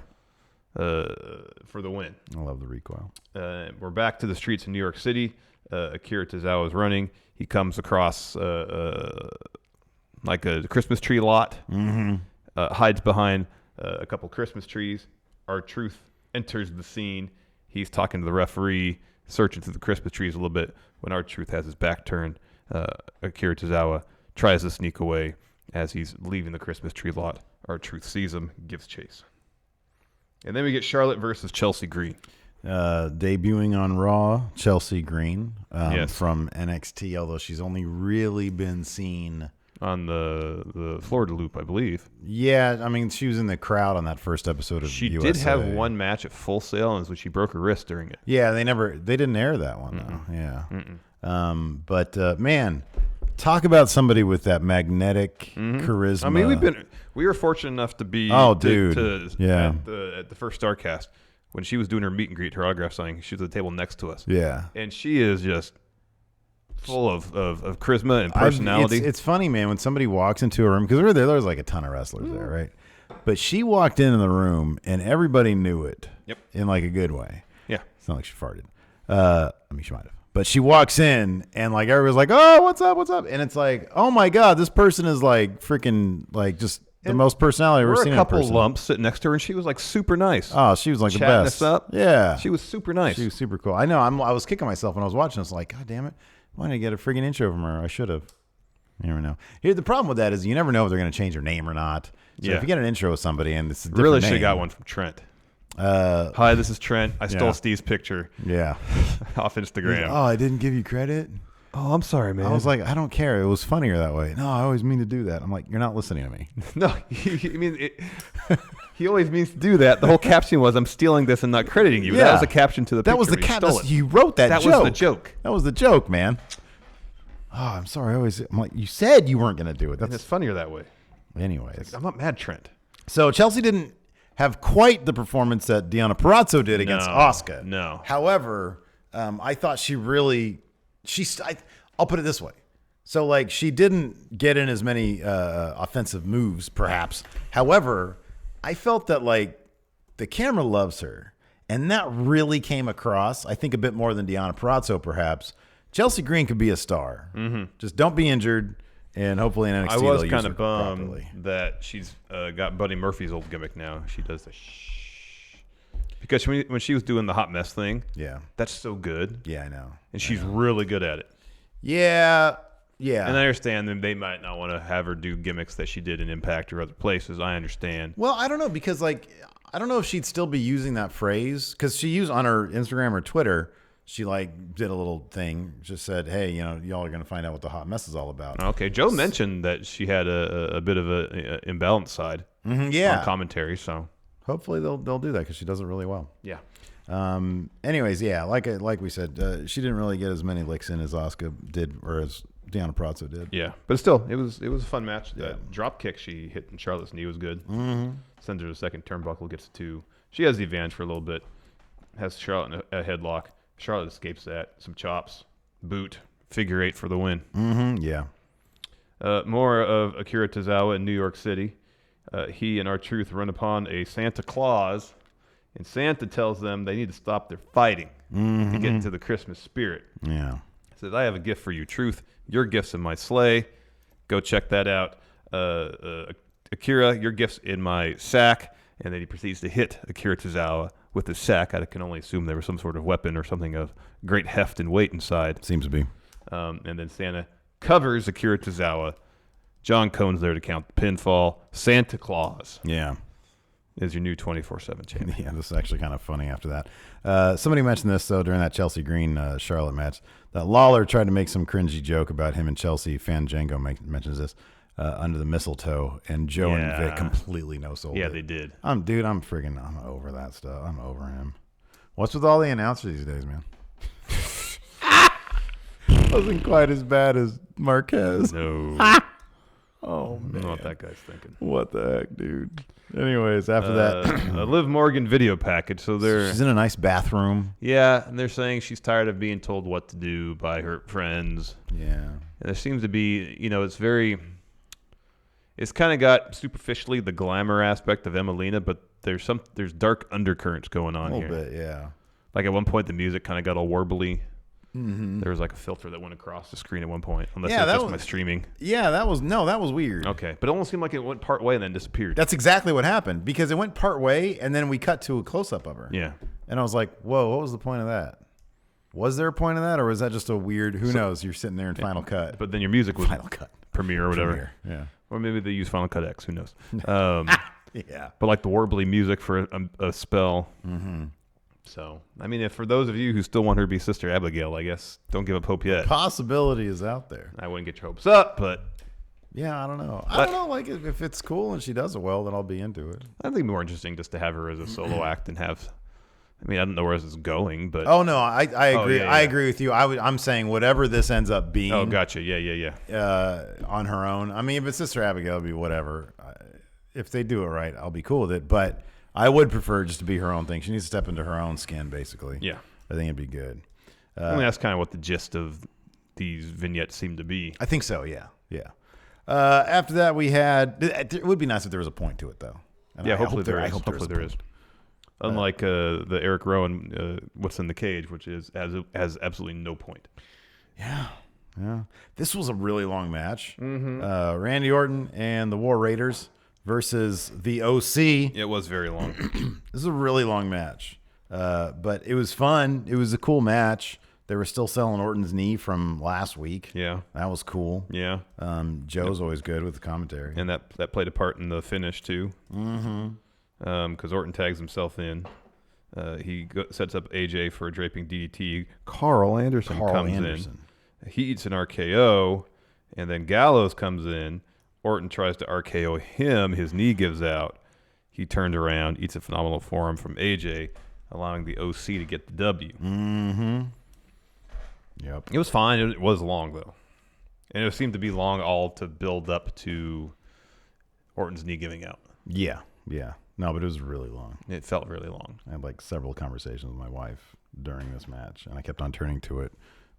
For the win. I love the recoil. We're back to the streets in New York City. Akira Tozawa is running. He comes across like a Christmas tree lot, hides behind a couple Christmas trees. R-Truth enters the scene. He's talking to the referee, searching through the Christmas trees a little bit. When R-Truth has his back turned, Akira Tozawa tries to sneak away. As he's leaving the Christmas tree lot, R-Truth sees him, gives chase. And then we get Charlotte versus Chelsea Green. Debuting on Raw, Chelsea Green Yes. from NXT, although she's only really been seen on the Florida Loop, I believe. Yeah, I mean, she was in the crowd on that first episode of She USA. did have one match at Full Sail, and she broke her wrist during it. Yeah, they didn't air that one though. Yeah. But man, talk about somebody with that magnetic charisma. I mean, we were fortunate enough to be Oh, at the first Starcast when she was doing her meet and greet, her autograph signing. She was at the table next to us. Yeah. And she is just full of charisma and personality. It's funny, man, when somebody walks into a room, because there was like a ton of wrestlers there, right? But she walked into the room and everybody knew it. Yep. In like a good way. Yeah. It's not like she farted. I mean, she might have. But she walks in and like everybody's like, oh, what's up? What's up? And it's like, oh my God, this person is like freaking like just the most personality I've ever seen. There were a couple lumps sitting next to her, and she was like super nice. Oh, she was like Chatting the best. us up. Yeah. She was super nice. She was super cool. I know. I was kicking myself when I was watching. I was like, God damn it. Why didn't I get a friggin' intro from her? I should have. You never know. Here, the problem with that is you never know if they're going to change their name or not. So if you get an intro with somebody and it's a different really name, should have got one from Trent. Hi, this is Trent. I stole Steve's picture. Yeah. Off Instagram. Oh, I didn't give you credit? Oh, I'm sorry, man. I was like, I don't care. It was funnier that way. No, I always mean to do that. I'm like, you're not listening to me. No, he always means to do that. The whole caption was, I'm stealing this and not crediting you. Yeah. That was the caption to the picture. That was the caption. You wrote that joke. That was the joke. That was the joke, man. Oh, I'm sorry. I'm like, you said you weren't going to do it. And it's funnier that way. Anyways. I'm not mad, Trent. So Chelsea didn't have quite the performance that Deonna Purrazzo did against Asuka. No. However, I thought she really, I'll put it this way. So like she didn't get in as many offensive moves, perhaps. However, I felt that like the camera loves her, and that really came across. I think a bit more than Deonna Purrazzo, perhaps. Chelsea Green could be a star. Mm-hmm. Just don't be injured, and hopefully in NXT I was they'll use kind her of bummed properly. that she's got Buddy Murphy's old gimmick now. She does the shh. Because when she was doing the hot mess thing, that's so good. Yeah, I know. And she's really good at it. Yeah. And I understand that they might not want to have her do gimmicks that she did in Impact or other places. I understand. Well, I don't know, because like I don't know if she'd still be using that phrase, because she used on her Instagram or Twitter. She like did a little thing, just said, "Hey, y'all are gonna find out what the hot mess is all about." Okay, Joe mentioned that she had a bit of a imbalanced side, on commentary. So hopefully they'll do that, because she does it really well. Yeah. Anyways, like we said, she didn't really get as many licks in as Asuka did, or as Deonna Purrazzo did. Yeah, but still, it was a fun match. That drop kick she hit in Charlotte's knee was good. Mm-hmm. Sends her to the second turnbuckle, gets to 2. She has the advantage for a little bit. Has Charlotte in a headlock. Charlotte escapes that. Some chops, boot, figure 8 for the win. Mm-hmm. Yeah. More of Akira Tozawa in New York City. He and R-Truth run upon a Santa Claus, and Santa tells them they need to stop their fighting to get into the Christmas spirit. Yeah. He says, I have a gift for you, Truth. Your gift's in my sleigh. Go check that out. Akira, your gift's in my sack. And then he proceeds to hit Akira Tozawa with his sack. I can only assume there was some sort of weapon or something of great heft and weight inside. Seems to be. And then Santa covers Akira Tozawa. John Cone's there to count the pinfall. Santa Claus is your new 24/7 champion. Yeah, this is actually kind of funny after that. Somebody mentioned this, though, during that Chelsea Green Charlotte match, that Lawler tried to make some cringy joke about him and Chelsea. Fan Django mentions this. Under the mistletoe, and Joe and Vic completely no-sold it. They did. I'm over that stuff. I'm over him. What's with all the announcers these days, man? Wasn't quite as bad as Marquez. No. Oh, man. I don't know what that guy's thinking. What the heck, dude? Anyways, after that. A Liv Morgan video package. So she's in a nice bathroom. Yeah, and they're saying she's tired of being told what to do by her friends. Yeah. And there seems to be, it's kind of got superficially the glamour aspect of Emelina, but there's dark undercurrents going on here. A little bit, yeah. Like at one point, the music kind of got all warbly. Mm-hmm. There was like a filter that went across the screen at one point, unless it was just my streaming. Yeah, that was weird. Okay, but it almost seemed like it went part way and then disappeared. That's exactly what happened, because it went part way and then we cut to a close-up of her. Yeah. And I was like, whoa, what was the point of that? Was there a point of that, or was that just a weird, who knows, you're sitting there in Final Cut. But then your music was Final Cut. Premiere or whatever. Yeah. Or maybe they use Final Cut X, who knows. Yeah. But like the warbly music for a spell. Mm-hmm. So, I mean, if for those of you who still want her to be Sister Abigail, I guess don't give up hope yet. Possibility is out there. I wouldn't get your hopes up, but Yeah, I don't know. I don't know. Like, if it's cool and she does it well, then I'll be into it. I think more interesting just to have her as a solo act and have. I mean, I don't know where this is going, but Oh no, I agree. yeah, I yeah. agree with you. I'm saying whatever this ends up being. Oh, gotcha. Yeah. On her own. I mean, if it's Sister Abigail, it'll be whatever. If they do it right, I'll be cool with it. But I would prefer just to be her own thing. She needs to step into her own skin, basically. Yeah. I think it'd be good. I mean, that's kind of what the gist of these vignettes seem to be. I think so. Yeah. After that, we had. It would be nice if there was a point to it, though. And Yeah, I hopefully hope there I is. hope Hopefully there is. point. Unlike the Erick Rowan, what's in the cage, which has absolutely no point. Yeah. This was a really long match. Randy Orton and the War Raiders versus the OC. It was very long. This is a really long match, but it was fun. It was a cool match. They were still selling Orton's knee from last week. Yeah. That was cool. Yeah. Joe's always good with the commentary. And that played a part in the finish too. Because Orton tags himself in. He sets up AJ for a draping DDT. Carl Anderson comes in. He eats an RKO, and then Gallows comes in. Orton tries to RKO him. His knee gives out. He turns around, eats a phenomenal forearm from AJ, allowing the OC to get the W. Yep. It was fine. It was long, though. And it seemed to be long all to build up to Orton's knee giving out. Yeah. No, but it was really long. It felt really long. I had like several conversations with my wife during this match, and I kept on turning to it,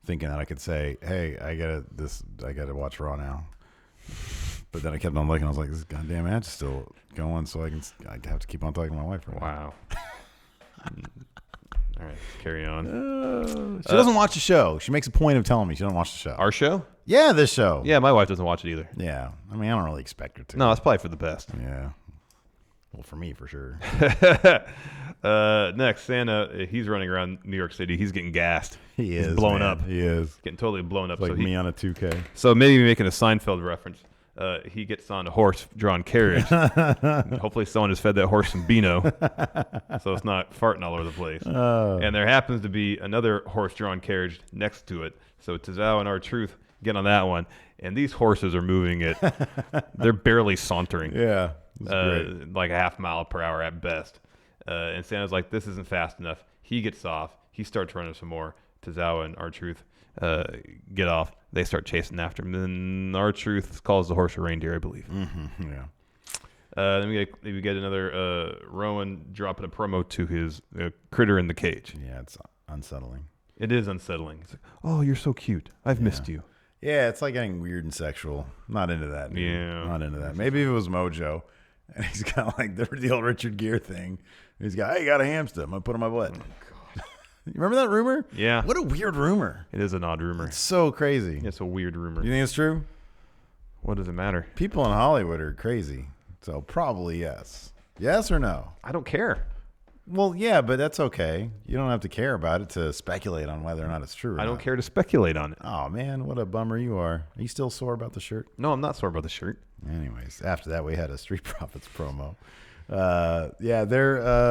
thinking that I could say, "Hey, I gotta watch Raw now." But then I kept on looking. I was like, "This goddamn match is still going," so I have to keep on talking to my wife for a while. Wow. All right, carry on. She doesn't watch the show. She makes a point of telling me she doesn't watch the show. Our show? Yeah, this show. Yeah, my wife doesn't watch it either. Yeah. I mean, I don't really expect her to. No, it's probably for the best. Yeah. Well, for me, for sure. Next, Santa, he's running around New York City. He's getting gassed. He's blown man. up. He is. Getting totally blown up. Like so me on a 2K. So maybe making a Seinfeld reference. He gets on a horse-drawn carriage. Hopefully someone has fed that horse some Beano, so it's not farting all over the place. And there happens to be another horse-drawn carriage next to it. So Tozawa and R-Truth get on that one, and these horses are moving it. They're barely sauntering. Yeah. Like a half mile per hour at best. And Santa's like, this isn't fast enough. He gets off. He starts running some more. Tozawa and R-Truth get off. They start chasing after him. Then R-Truth calls the horse a reindeer, I believe. Yeah. Then we get another Rowan dropping a promo to his critter in the cage. Yeah, it's unsettling. It is unsettling. It's like, oh, you're so cute. I've missed you. Yeah, it's like getting weird and sexual. Not into that. Dude. Yeah. Not into that. Maybe if it was Mojo, and he's got like the old Richard Gere thing. He's got, hey, got a hamster. I'm going to put it on my butt. You remember that rumor? Yeah. What a weird rumor. It is an odd rumor. It's so crazy. It's a weird rumor. You think it's true? What does it matter? People in Hollywood are crazy. So probably yes. Yes or no? I don't care. Well, yeah, but that's okay. You don't have to care about it to speculate on whether or not it's true or I don't not. care to speculate on it. Oh, man, what a bummer you are. Are you still sore about the shirt? No, I'm not sore about the shirt. Anyways, after that, we had a Street Profits promo.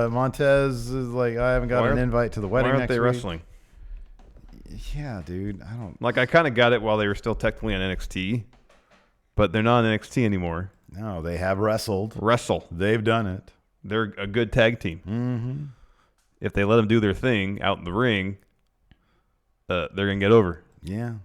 Montez is like, I haven't got an invite to the wedding Why next aren't they week. wrestling? Yeah, dude, I don't. Like, I kind of got it while they were still technically on NXT, but they're not on NXT anymore. No, they have wrestled. Wrestle. They've done it. They're a good tag team. Mm-hmm. If they let them do their thing out in the ring, they're going to get over. Yeah.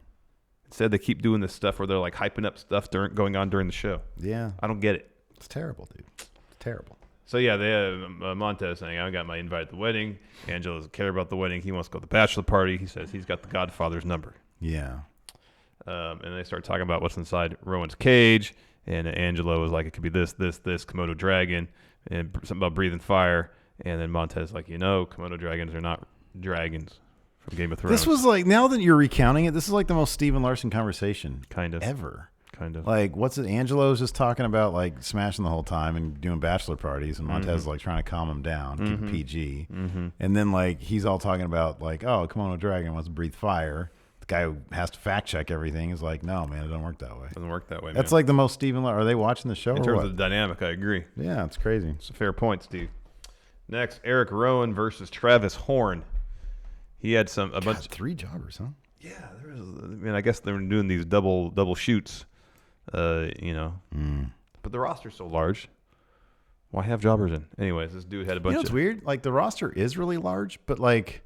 Instead, they keep doing this stuff where they're like hyping up stuff going on during the show. Yeah. I don't get it. It's terrible, dude. It's terrible. So, yeah, they have Montez saying, I got my invite at the wedding. Angelo doesn't care about the wedding. He wants to go to the bachelor party. He says he's got the Godfather's number. Yeah. And they start talking about what's inside Rowan's cage. And Angelo is like, it could be this, Komodo dragon, and something about breathing fire. And then Montez is like, Komodo dragons are not dragons from Game of Thrones. This was like, now that you're recounting it, this is like the most Steve and Larson conversation kind of ever. Kind of. Like, what's it? Angelo's just talking about like smashing the whole time and doing bachelor parties, and Montez is like trying to calm him down, keep it PG. And then like he's all talking about like, oh, Komodo dragon wants to breathe fire. The guy who has to fact check everything is like, no, man, it doesn't work that way. Doesn't work that way, That's man. like the most Stephen. Are they watching the show? In or terms what? of the dynamic, I agree. Yeah, it's crazy. It's a fair point, Steve. Next, Erick Rowan versus Travis Horn. He had a bunch. 3 jobbers, huh? Yeah, there was. I mean, I guess they were doing these double shoots. You know. But the roster's so large. Why have jobbers in? Anyways, this dude had a bunch You know, it's weird. Like, the roster is really large, but, like,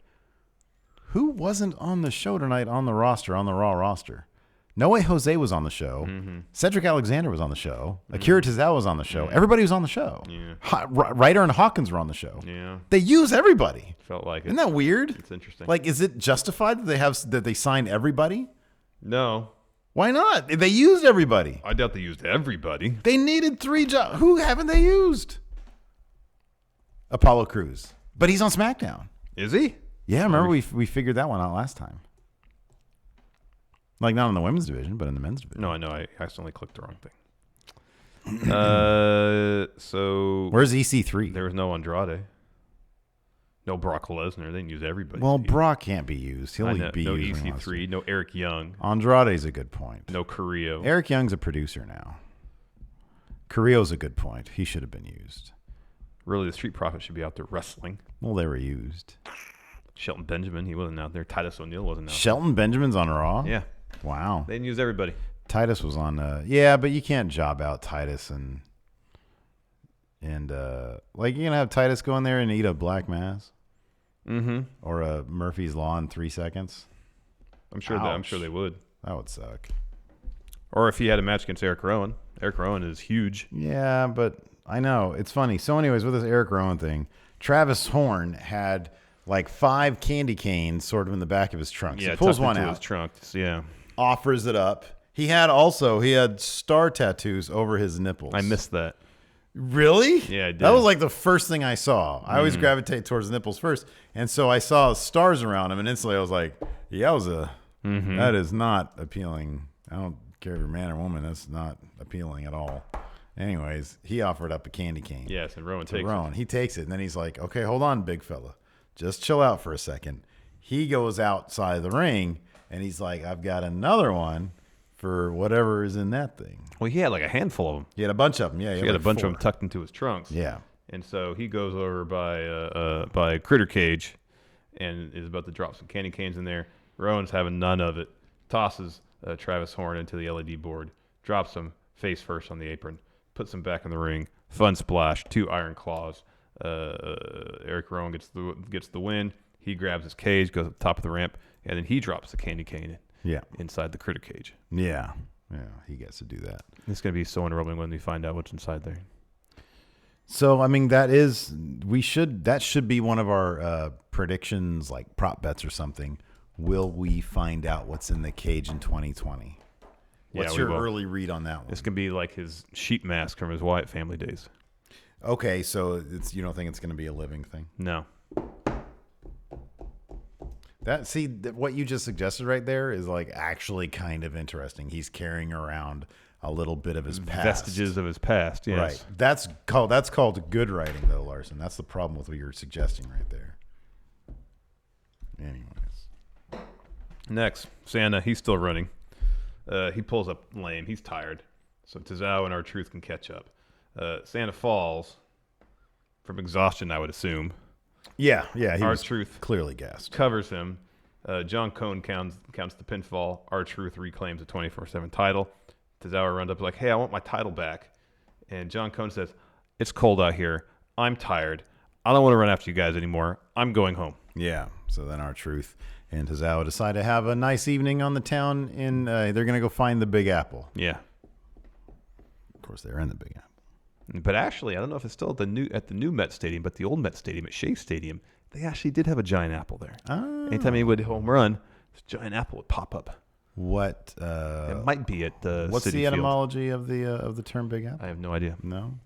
who wasn't on the show tonight on the roster, on the Raw roster? No Way Jose was on the show. Cedric Alexander was on the show. Akira Tozawa was on the show. Everybody was on the show. Yeah. Ryder and Hawkins were on the show. Yeah. They use everybody. Felt like it. Isn't that weird? It's interesting. Like, is it justified that they signed everybody? No. Why not? They used everybody. I doubt they used everybody. They needed 3 jobs. Who haven't they used? Apollo Crews. But he's on SmackDown. Is he? Yeah, remember we figured that one out last time. Like, not in the women's division, but in the men's division. No, I know. I accidentally clicked the wrong thing. So Where's EC3? there was no Andrade. No Brock Lesnar. They didn't use everybody. Well, Brock can't be used. He'll I know. be No used. when EC3. No Eric Young. Andrade's a good point. No Carrillo. Eric Young's a producer now. Carrillo's a good point. He should have been used. Really, the Street Profits should be out there wrestling. Well, they were used. Shelton Benjamin, he wasn't out there. Titus O'Neil wasn't out Shelton Benjamin's on Raw? there. Yeah. Wow. They didn't use everybody. Titus was on yeah, but you can't job out Titus and like, you're gonna have Titus go in there and eat a black mass? Or a Murphy's Law in 3 seconds? I'm sure they would. That would suck. Or if he had a match against Eric Rowan. Eric Rowan is huge. Yeah, but I know. It's funny. So anyways, with this Eric Rowan thing, Travis Horn had like 5 candy canes sort of in the back of his trunk. Yeah, he pulls tucked one into out. his trunk. Yeah. Offers it up. He had star tattoos over his nipples. I missed that. Really? Yeah, I did. That was like the first thing I saw. I always gravitate towards the nipples first. And so I saw stars around him, and instantly I was like, yowza. That is not appealing. I don't care if you're a man or woman. That's not appealing at all. Anyways, he offered up a candy cane. Yes, and Rowan to takes Rowan. it. He takes it, and then he's like, okay, hold on, big fella. Just chill out for a second. He goes outside of the ring, and he's like, I've got another one for whatever is in that thing. Well, he had like a handful of them. He had a bunch of them. Yeah, He had a bunch of them tucked into his trunks. Yeah. And so he goes over by Critter Cage and is about to drop some candy canes in there. Rowan's having none of it. Tosses Travis Horn into the LED board. Drops him face first on the apron. Puts him back in the ring. Fun splash. 2 iron claws. Eric Rowan gets the win. He grabs his cage, goes to the top of the ramp, and then he drops the candy cane inside the Critter Cage. Yeah. Yeah, he gets to do that. It's going to be so unnerving when we find out what's inside there. So, I mean, that should be one of our predictions, like prop bets or something. Will we find out what's in the cage in 2020? What's your early read on that one? It's going to be like his sheet mask from his Wyatt family days. Okay, so you don't think it's going to be a living thing? No. What you just suggested right there is like actually kind of interesting. He's carrying around a little bit of his past. Vestiges of his past, yes. Right. That's called good writing, though, Larson. That's the problem with what you're suggesting right there. Anyways. Next, Santa, he's still running. He pulls up lame. He's tired. So Tozawa and R-Truth can catch up. Santa falls from exhaustion, I would assume. Yeah. He was R-Truth clearly gassed. covers him. John Cone counts the pinfall. R-Truth reclaims the 24/7 title. Tozawa runs up like, hey, I want my title back. And John Cone says, it's cold out here. I'm tired. I don't want to run after you guys anymore. I'm going home. Yeah. So then R-Truth and Tozawa decide to have a nice evening on the town, and they're going to go find the Big Apple. Yeah. Of course, they're in the Big Apple. But actually, I don't know if it's still at the new Met Stadium, but the old Met Stadium at Shea Stadium, they actually did have a giant apple there. Oh. Anytime he would home run, this giant apple would pop up. What? It might be at the what's City the Field. etymology of the term Big Apple? I have no idea. No.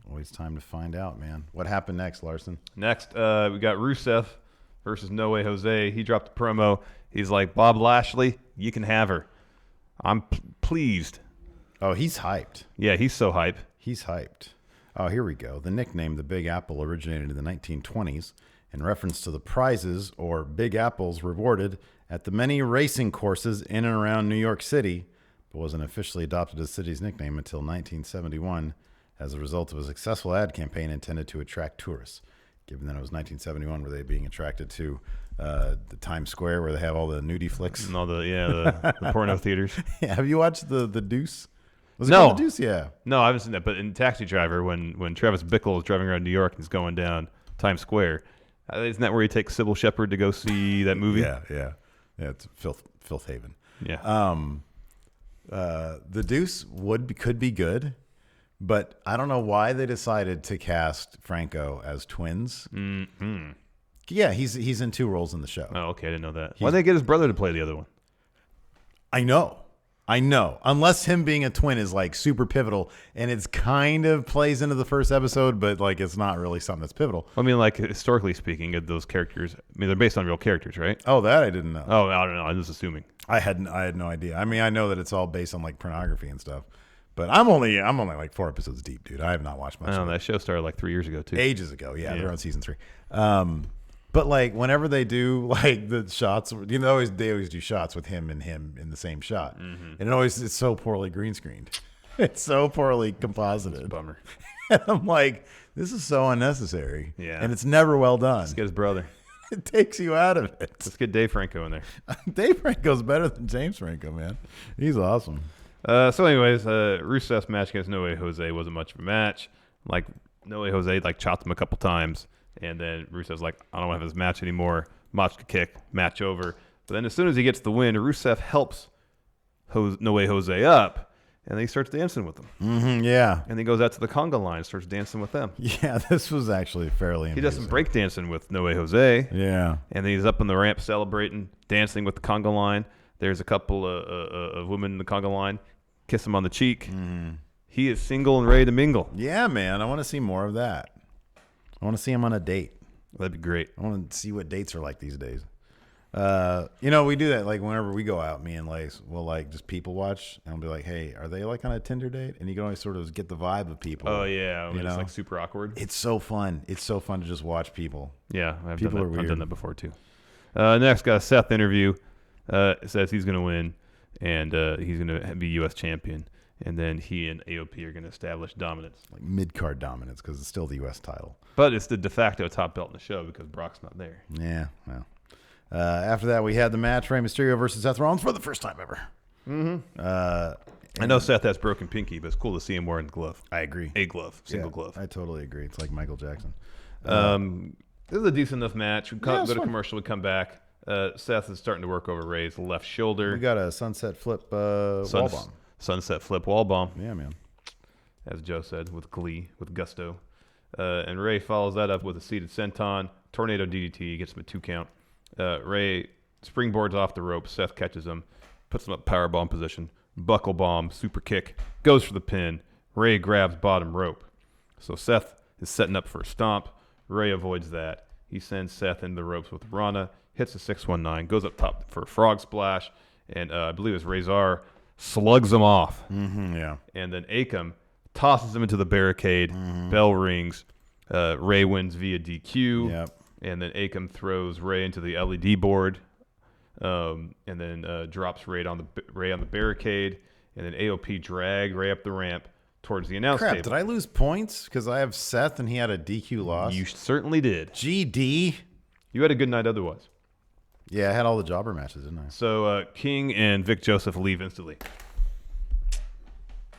Always time to find out, man. What happened next, Larson? Next, we got Rusev versus No Way Jose. He dropped a promo. He's like, Bob Lashley, you can have her. I'm pleased. Oh, he's hyped. Yeah, he's so hype. He's hyped. Oh, here we go. The nickname The Big Apple originated in the 1920s in reference to the prizes or Big Apples rewarded at the many racing courses in and around New York City, but wasn't officially adopted as the city's nickname until 1971 as a result of a successful ad campaign intended to attract tourists. Given that it was 1971, were they being attracted to the Times Square where they have all the nudie flicks? And all the porno theaters. Yeah, have you watched the Deuce? Was it No. called The Deuce? Yeah. No, I haven't seen that. But in Taxi Driver, when Travis Bickle is driving around New York and he's going down Times Square, isn't that where he takes Sybil Shepherd to go see that movie? Yeah. It's Filth Haven. Yeah. The Deuce could be good, but I don't know why they decided to cast Franco as twins. Mm-hmm. Yeah, he's in 2 roles in the show. Oh, okay. I didn't know that. Why'd they get his brother to play the other one? I know. Unless him being a twin is like super pivotal, and it's kind of plays into the first episode, but like it's not really something that's pivotal. I mean, like historically speaking, of those characters, I mean, they're based on real characters, right? Oh, that I didn't know. Oh, I don't know. I'm just assuming. I had no idea. I mean, I know that it's all based on like pornography and stuff, but I'm only like 4 episodes deep, dude. I have not watched much. I know of it. that show started like 3 years ago too. Ages ago, yeah. They're on season 3. But like whenever they do like the shots, they always do shots with him in the same shot, and it's so poorly green screened. It's so poorly composited. Bummer. And I'm like, this is so unnecessary. Yeah. And it's never well done. Let's get his brother. It takes you out of it. Let's get Dave Franco in there. Dave Franco's better than James Franco, man. He's awesome. So anyways, Rusev's match against No Way Jose wasn't much of a match. Like No Way Jose like chopped him a couple times. And then Rusev's like, I don't want to have this match anymore. Machka kick, match over. But then as soon as he gets the win, Rusev helps No Way Jose up, and then he starts dancing with them. Yeah. And then he goes out to the conga line and starts dancing with them. Yeah, this was actually fairly He does some break dancing with No Way Jose. Yeah. And then he's up on the ramp celebrating, dancing with the conga line. There's a couple of women in the conga line, kiss him on the cheek. He is single and ready to mingle. Yeah, man. I want to see more of that. I want to see him on a date. That'd be great. I want to see what dates are like these days. We do that like whenever we go out, me and Lace, we'll like just people watch and I'll be like, hey, are they like on a Tinder date? And you can always sort of get the vibe of people. Oh, yeah. You It's know? like super awkward. It's so fun. It's so fun to just watch people. Yeah, I've People are done that. I've weird. done that before too. Next, got a Seth interview. Says he's going to win and he's going to be U.S. champion. And then he and AOP are going to establish dominance. Like mid-card dominance because it's still the U.S. title. But it's the de facto top belt in the show because Brock's not there. Yeah, well. After that, we had the match, Rey Mysterio versus Seth Rollins for the first time ever. I know Seth has broken pinky, but it's cool to see him wearing the glove. I agree. A glove, single Yeah, glove. I totally agree. It's like Michael Jackson. This is a decent enough match. We Yeah, go it's to fun. commercial, we come back. Seth is starting to work over Ray's left shoulder. We got a sunset flip wall bomb. Sunset flip wall bomb, Yeah, man. as Joe said, with glee, with gusto. And Ray follows that up with a seated senton, tornado DDT, gets him a 2 count. Ray springboards off the rope. Seth catches him, puts him up power bomb position, buckle bomb, super kick, goes for the pin. Ray grabs bottom rope. So Seth is setting up for a stomp. Ray avoids that. He sends Seth into the ropes with Rana, hits a 619, goes up top for a frog splash, and I believe it's Razor slugs him off. Yeah. And then Akam tosses him into the barricade. Bell rings. Ray wins via DQ. Yep. And then Akam throws Ray into the LED board, and then drops Ray on the barricade. And then AOP drag Ray up the ramp towards the announce Crap, table. did I lose points? Because I have Seth and he had a DQ loss. You certainly did. GD. You had a good night otherwise. Yeah, I had all the jobber matches, didn't I? So King and Vic Joseph leave instantly.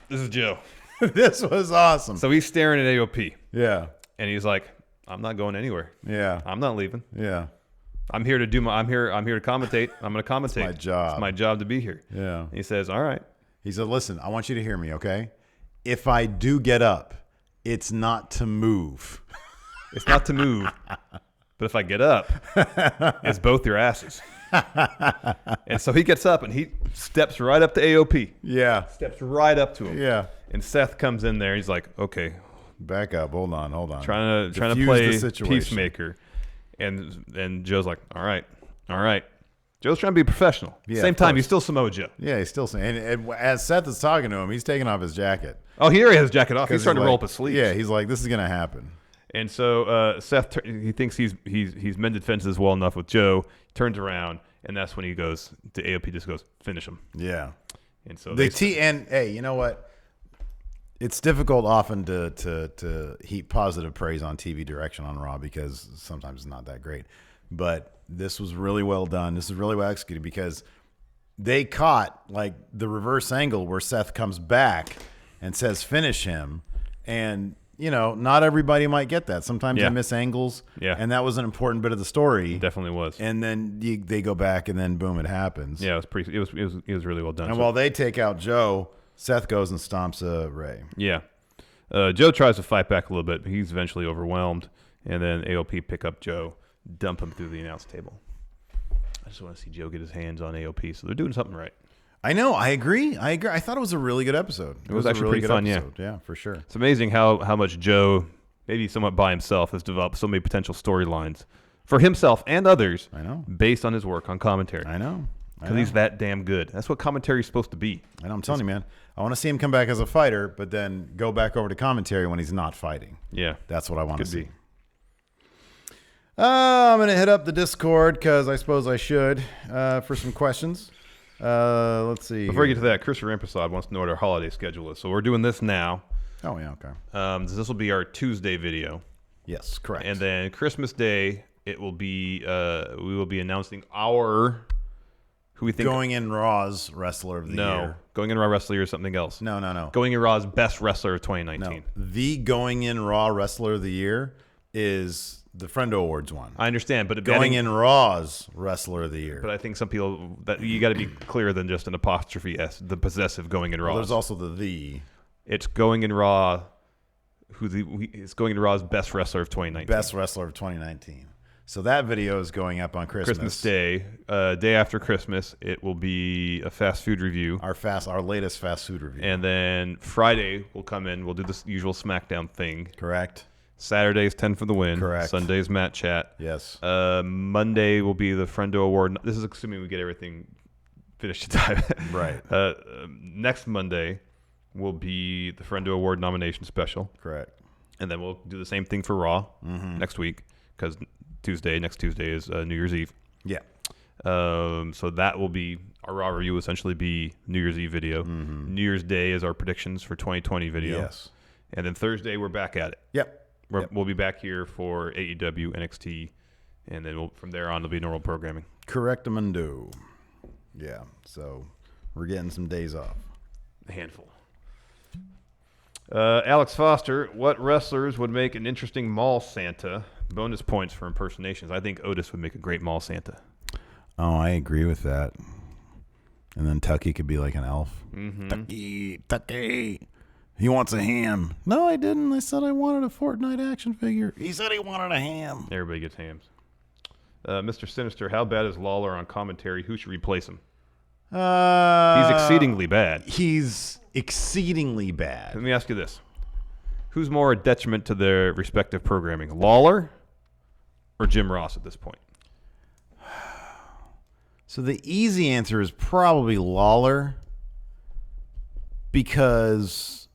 This is Joe. This was awesome. So he's staring at AOP, Yeah. and he's like, "I'm not going anywhere. Yeah. I'm not leaving. Yeah. I'm here to do my. I'm here to commentate. I'm going to commentate. my job. It's my job to be here." Yeah. And he says, "All right." He said, listen, I want you to hear me, okay? If I do get up, it's not to move. It's not to move, but if I get up, it's both your asses. And so he gets up and he steps right up to AOP. Yeah. Steps right up to him. Yeah. And Seth comes in there. He's like, "Okay, Back up. Hold on. trying to Diffuse play the situation. peacemaker." And Joe's like, "All right." Joe's trying to be professional. Yeah, Same of time, course. he's still Samoa Joe. Yeah, he's still saying. And as Seth is talking to him, he's taking off his jacket. Oh, here he has his jacket off. He's 'Cause starting to roll up like- his sleeves. Yeah, he's like, this is going to happen. And so Seth, he thinks he's mended fences well enough with Joe. Turns around, and that's when he goes to AOP. Just goes, "Finish him." Yeah. And so And hey, you know what? It's difficult often to heap positive praise on TV direction on Raw because sometimes it's not that great. But this was really well done. This is really well executed because they caught like the reverse angle where Seth comes back and says finish him, and not everybody might get that. Sometimes they miss angles, and that was an important bit of the story. It definitely was. And then they go back, and then boom, it happens. Yeah, it was really well done. And while they take out Joe, Seth goes and stomps Ray. Yeah, Joe tries to fight back a little bit, but he's eventually overwhelmed, and then AOP pick up Joe, dump him through the announce table. I just want to see Joe get his hands on AOP, so they're doing something right. I know. I agree. I thought it was a really good episode. It was actually really pretty fun, episode. Yeah, for sure. It's amazing how much Joe, maybe somewhat by himself, has developed so many potential storylines for himself and others. I know. Based on his work on commentary. I know. Because he's that damn good. That's what commentary is supposed to be. I know. I'm telling you, man. I want to see him come back as a fighter, but then go back over to commentary when he's not fighting. Yeah. That's what I want to see. Be. I'm going to hit up the Discord because I suppose I should for some questions. Let's see. Before we get to that, Chris Ramprasad wants to know what our holiday schedule is. So we're doing this now. Oh, yeah, okay. This will be our Tuesday video. Yes, correct. And then Christmas Day, it will be we will be announcing our who we think Going in Raw's Wrestler of the Year. Going in Raw Wrestler or something else. No. Going in Raw's Best Wrestler of 2019. No. The Going in Raw Wrestler of the Year is the Friendo Awards one. I understand, but Going in Raw's Wrestler of the Year. But I think some people that you got to be clearer than just an apostrophe S. The possessive Going in Raw. Well, there's also the. It's Going in Raw. It's Going in Raw's Best Wrestler of 2019. Best Wrestler of 2019. So that video is going up on Christmas Day. Day after Christmas, it will be a fast food review. Our latest fast food review. And then Friday we'll come in. We'll do this usual SmackDown thing. Correct. Saturday's 10 for the win. Correct. Sunday's Matt Chat. Yes. Monday will be the Friendo Award. This is assuming we get everything finished in time. Right. Next Monday will be the Friendo Award nomination special. Correct. And then we'll do the same thing for Raw next week because next Tuesday is New Year's Eve. Yeah. So that will be our Raw review. Essentially, be New Year's Eve video. New Year's Day is our predictions for 2020 video. Yes. And then Thursday we're back at it. Yep. We'll be back here for AEW, NXT, and then from there on it'll be normal programming. Correctamundo. Yeah. So we're getting some days off. A handful. Alex Foster, what wrestlers would make an interesting mall Santa? Bonus points for impersonations. I think Otis would make a great mall Santa. Oh, I agree with that. And then Tucky could be like an elf. Tucky. He wants a ham. No, I didn't. I said I wanted a Fortnite action figure. He said he wanted a ham. Everybody gets hams. Mr. Sinister, how bad is Lawler on commentary? Who should replace him? He's exceedingly bad. He's exceedingly bad. Let me ask you this. Who's more a detriment to their respective programming, Lawler or Jim Ross at this point? So the easy answer is probably Lawler because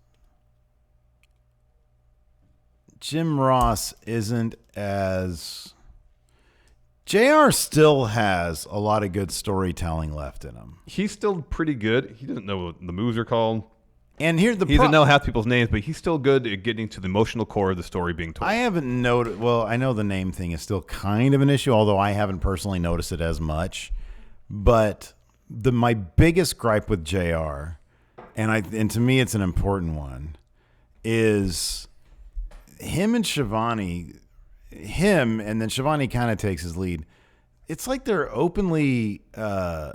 Jim Ross isn't as... JR still has a lot of good storytelling left in him. He's still pretty good. He doesn't know what the moves are called. And here he doesn't know half people's names, but he's still good at getting to the emotional core of the story being told. I haven't noticed. Well, I know the name thing is still kind of an issue, although I haven't personally noticed it as much. But my biggest gripe with JR, and to me it's an important one, is him and Shivani. Him and then Shivani kind of takes his lead. It's like they're openly. I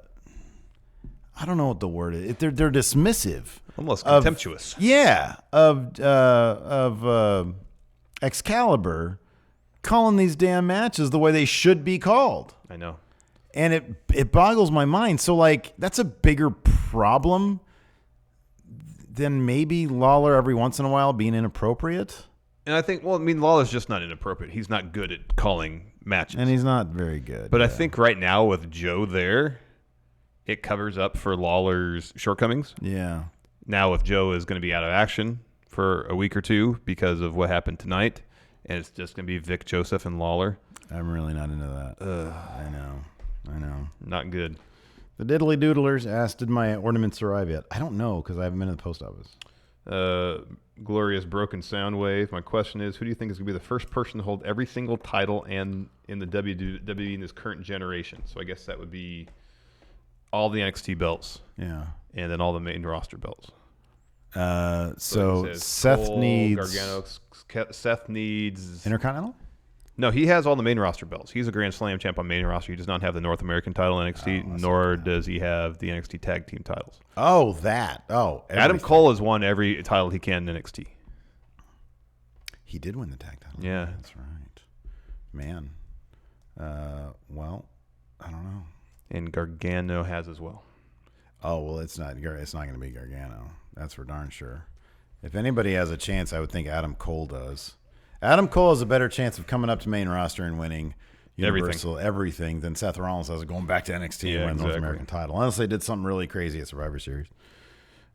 don't know what the word is. They're dismissive, almost contemptuous. Of Excalibur calling these damn matches the way they should be called. I know, and it boggles my mind. So like that's a bigger problem than maybe Lawler every once in a while being inappropriate. And I think, Lawler's just not inappropriate. He's not good at calling matches. And he's not very good. But I think right now with Joe there, it covers up for Lawler's shortcomings. Yeah. Now if Joe is going to be out of action for a week or two because of what happened tonight, and it's just going to be Vic, Joseph, and Lawler. I'm really not into that. I know. Not good. The Diddly Doodlers asked, did my ornaments arrive yet? I don't know because I haven't been to the post office. Glorious Broken Soundwave. My question is, who do you think is going to be the first person to hold every single title and in the WWE in this current generation? So I guess that would be all the NXT belts. Yeah. And then all the main roster belts. So Seth Cole, needs Gargano. Seth needs Intercontinental? No, he has all the main roster belts. He's a Grand Slam champ on main roster. He does not have the North American title in NXT, nor does he have the NXT tag team titles. Oh, that. Oh, Adam Cole has won every title he can in NXT. He did win the tag title. Yeah. That's right. Man. Well, I don't know. And Gargano has as well. Oh, well, it's not going to be Gargano. That's for darn sure. If anybody has a chance, I would think Adam Cole does. Adam Cole has a better chance of coming up to main roster and winning Universal everything than Seth Rollins has of going back to NXT and win the North American title. Unless they did something really crazy at Survivor Series.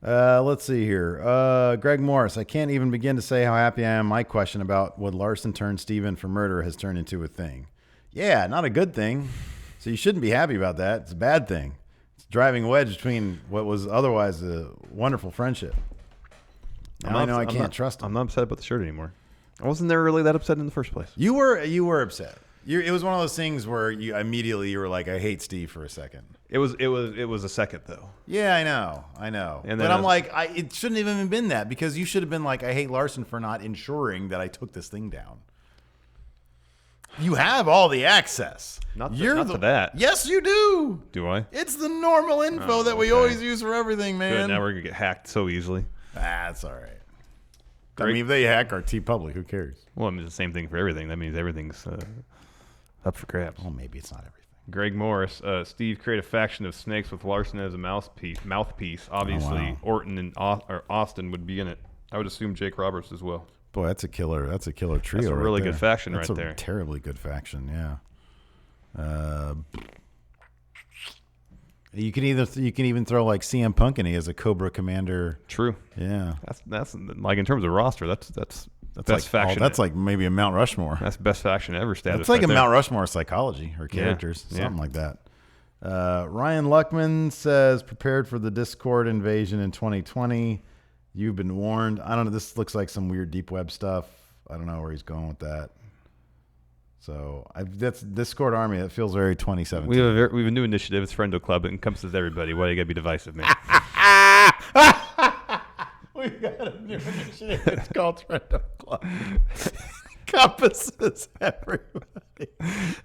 Let's see here. Greg Morris, I can't even begin to say how happy I am. My question about would Larson turn Steven for murder has turned into a thing. Yeah, not a good thing. So you shouldn't be happy about that. It's a bad thing. It's a driving wedge between what was otherwise a wonderful friendship. Now I know I can't trust him. I'm not upset about the shirt anymore. I wasn't there really that upset in the first place. You were upset. It was one of those things where you were like, I hate Steve for a second. It was a second though. Yeah, I know. And but I'm like, it shouldn't have even been that because you should have been like, I hate Larson for not ensuring that I took this thing down. You have all the access. Not to that. Yes, you do. Do I? It's the normal info that we always use for everything, man. Good. Now we're gonna get hacked so easily. That's all right. I mean, if they hack our T-Public, who cares? Well, I mean, it's the same thing for everything. That means everything's up for grabs. Well, maybe it's not everything. Greg Morris, Steve, create a faction of snakes with Larson as a mouthpiece. Obviously, Orton and Austin would be in it. I would assume Jake Roberts as well. Boy, that's a killer trio. That's a really good faction that's right there. That's a terribly good faction. Yeah. You can even throw like CM Punk in as a Cobra Commander. True. Yeah. That's like in terms of roster, that's best like, faction. That's like maybe a Mount Rushmore. That's best faction ever status. It's like right a there. Mount Rushmore psychology or characters, something like that. Ryan Luckman says, prepared for the Discord invasion in 2020. You've been warned. I don't know. This looks like some weird deep web stuff. I don't know where he's going with that. So that's Discord Army. That feels very 2017. We have a new initiative. It's Friendo Club. It encompasses everybody. Why do you gotta be divisive, man? We got a new initiative. It's called Friendo Club. Encompasses everybody.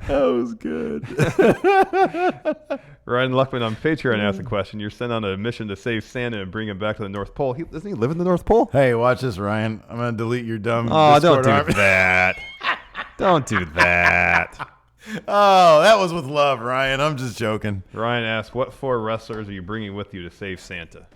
That was good. Ryan Luckman on Patreon asked a question. You're sent on a mission to save Santa and bring him back to the North Pole. Doesn't he live in the North Pole? Hey, watch this, Ryan. I'm gonna delete your dumb. Oh, Discord don't Army. do that. Don't do that. Oh, that was with love, Ryan. I'm just joking. Ryan asked, what 4 wrestlers are you bringing with you to save Santa?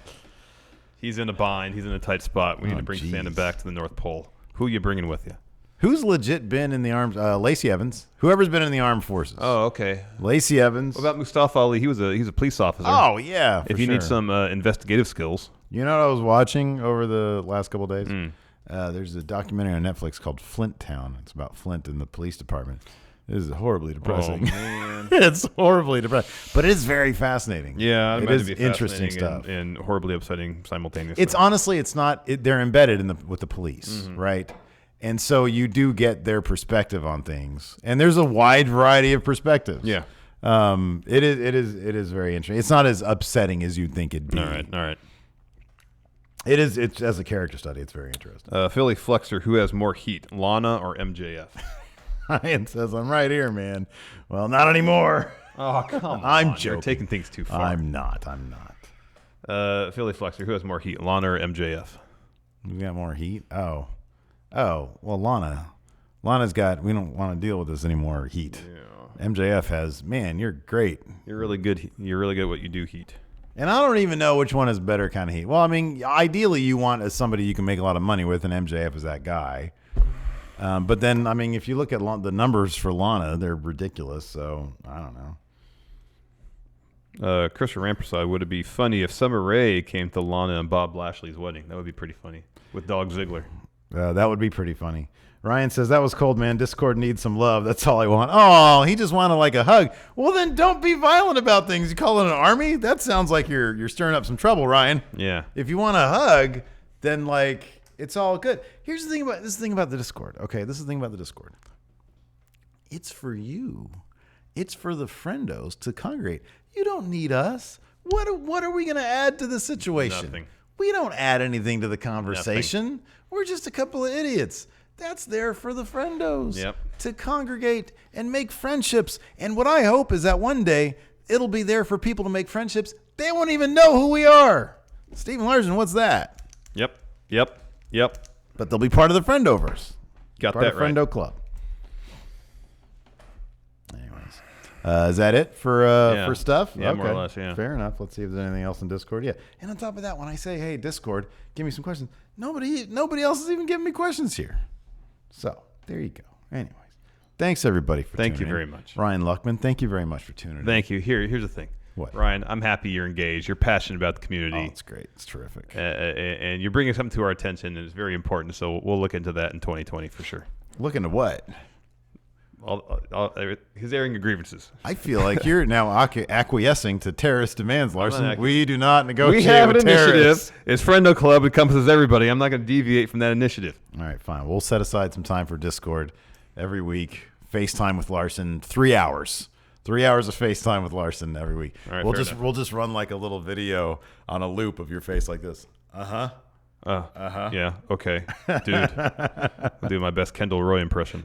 He's in a bind. He's in a tight spot. We need to bring Santa back to the North Pole. Who are you bringing with you? Who's legit been in the armed? Lacey Evans. Whoever's been in the armed forces. Oh, okay. Lacey Evans. What about Mustafa Ali? He's a police officer. Oh, yeah. If you need some investigative skills. You know what I was watching over the last couple of days? There's a documentary on Netflix called Flint Town. It's about Flint and the police department. It is horribly depressing. Oh, man. It's horribly depressing. But it is very fascinating. Yeah, it is interesting stuff. And horribly upsetting simultaneously. It's honestly, it's not. They're embedded with the police, right? And so you do get their perspective on things, and there's a wide variety of perspectives. Yeah, it is very interesting. It's not as upsetting as you'd think it'd be. All right. It's as a character study. It's very interesting. Philly Flexer, who has more heat, Lana or MJF? Ryan says, "I'm right here, man." Well, not anymore. Oh, come on! I'm joking. You're taking things too far. I'm not. Philly Flexer, who has more heat, Lana or MJF? We got more heat. Oh. Well, Lana. Lana's got. We don't want to deal with this anymore. Heat. Yeah. MJF has. Man, you're great. You're really good. You're really good at what you do. Heat. And I don't even know which one is better kind of heat. Well, I mean, ideally you want as somebody you can make a lot of money with, and MJF is that guy. But then, I mean, if you look at the numbers for Lana, they're ridiculous. So I don't know. Christian Rampersad, would it be funny if Summer Rae came to Lana and Bob Lashley's wedding? That would be pretty funny with Dog Ziggler. That would be pretty funny. Ryan says, that was cold, man. Discord needs some love. That's all I want. Oh, he just wanted like a hug. Well, then don't be violent about things. You call it an army? That sounds like you're stirring up some trouble, Ryan. Yeah. If you want a hug, then like it's all good. Here's the thing about the Discord. Okay, this is the thing about the Discord. It's for you. It's for the friendos to congregate. You don't need us. What are we going to add to the situation? Nothing. We don't add anything to the conversation. We're just a couple of idiots. That's there for the friendos to congregate and make friendships. And what I hope is that one day it'll be there for people to make friendships. They won't even know who we are. Stephen Larson, what's that? Yep. But they'll be part of the Friendoverse. Got part that of right. Friendo Club. Anyways, is that it for stuff? Yeah, more or less, yeah. Fair enough. Let's see if there's anything else in Discord. Yeah. And on top of that, when I say, hey, Discord, give me some questions, nobody else is even giving me questions here. So there you go. Anyways, thanks everybody for tuning in. Thank you very much. Ryan Luckman, thank you very much for tuning in. Thank you. Here's the thing. What? Ryan, I'm happy you're engaged. You're passionate about the community. Oh, it's great. It's terrific. And you're bringing something to our attention, and it's very important. So we'll look into that in 2020 for sure. Look into what? He's airing your grievances. I feel like you're now acquiescing to terrorist demands, Larson. We do not We negotiate have an with terrorists. initiative. It's Friendo Club. It encompasses everybody. I'm not going to deviate from that initiative. All right, fine. We'll set aside some time for Discord every week. FaceTime with Larson, 3 hours. 3 hours of FaceTime with Larson every week. All right, we'll just run like a little video on a loop of your face like this. Yeah. Okay. Dude. I'll do my best Kendall Roy impression.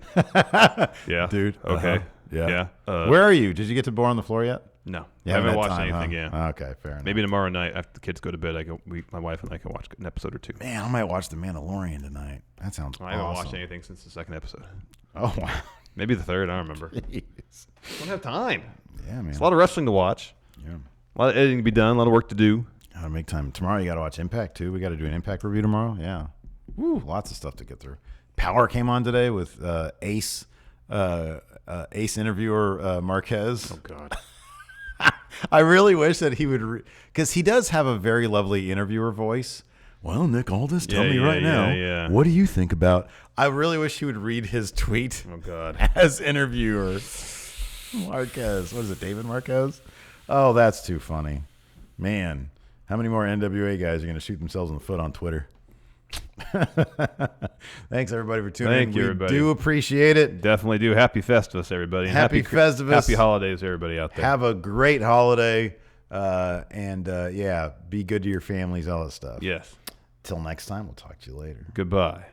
Yeah. Dude. Okay. Yeah. Yeah. Where are you? Did you get to Bore on the Floor yet? No. You I haven't had watched time, anything. huh? Yeah. Okay, fair enough. Maybe tomorrow night after the kids go to bed, my wife and I can watch an episode or two. Man, I might watch The Mandalorian tonight. That sounds awesome. I haven't watched anything since the second episode. Oh, wow. Maybe the third. I don't remember. Jeez. I don't have time. Yeah, man. It's a lot of wrestling to watch. Yeah. A lot of editing to be done. A lot of work to do. Gotta make time. Tomorrow you gotta watch Impact too. We gotta do an Impact review tomorrow. Yeah. Woo, lots of stuff to get through. Power came on today with Ace interviewer Marquez. Oh, God. I really wish that he would, because he does have a very lovely interviewer voice. Well, Nick Aldis, tell me right now, what do you think about? I really wish he would read his tweet. Oh, God. As interviewer. Marquez. What is it, David Marquez? Oh, that's too funny. Man, how many more NWA guys are going to shoot themselves in the foot on Twitter? Thanks, everybody, for tuning in. Thank you, everybody. We do appreciate it. Definitely do. Happy Festivus, everybody. And Happy Festivus. Happy holidays, everybody out there. Have a great holiday. And be good to your families, all that stuff. Yes. Till next time, we'll talk to you later. Goodbye.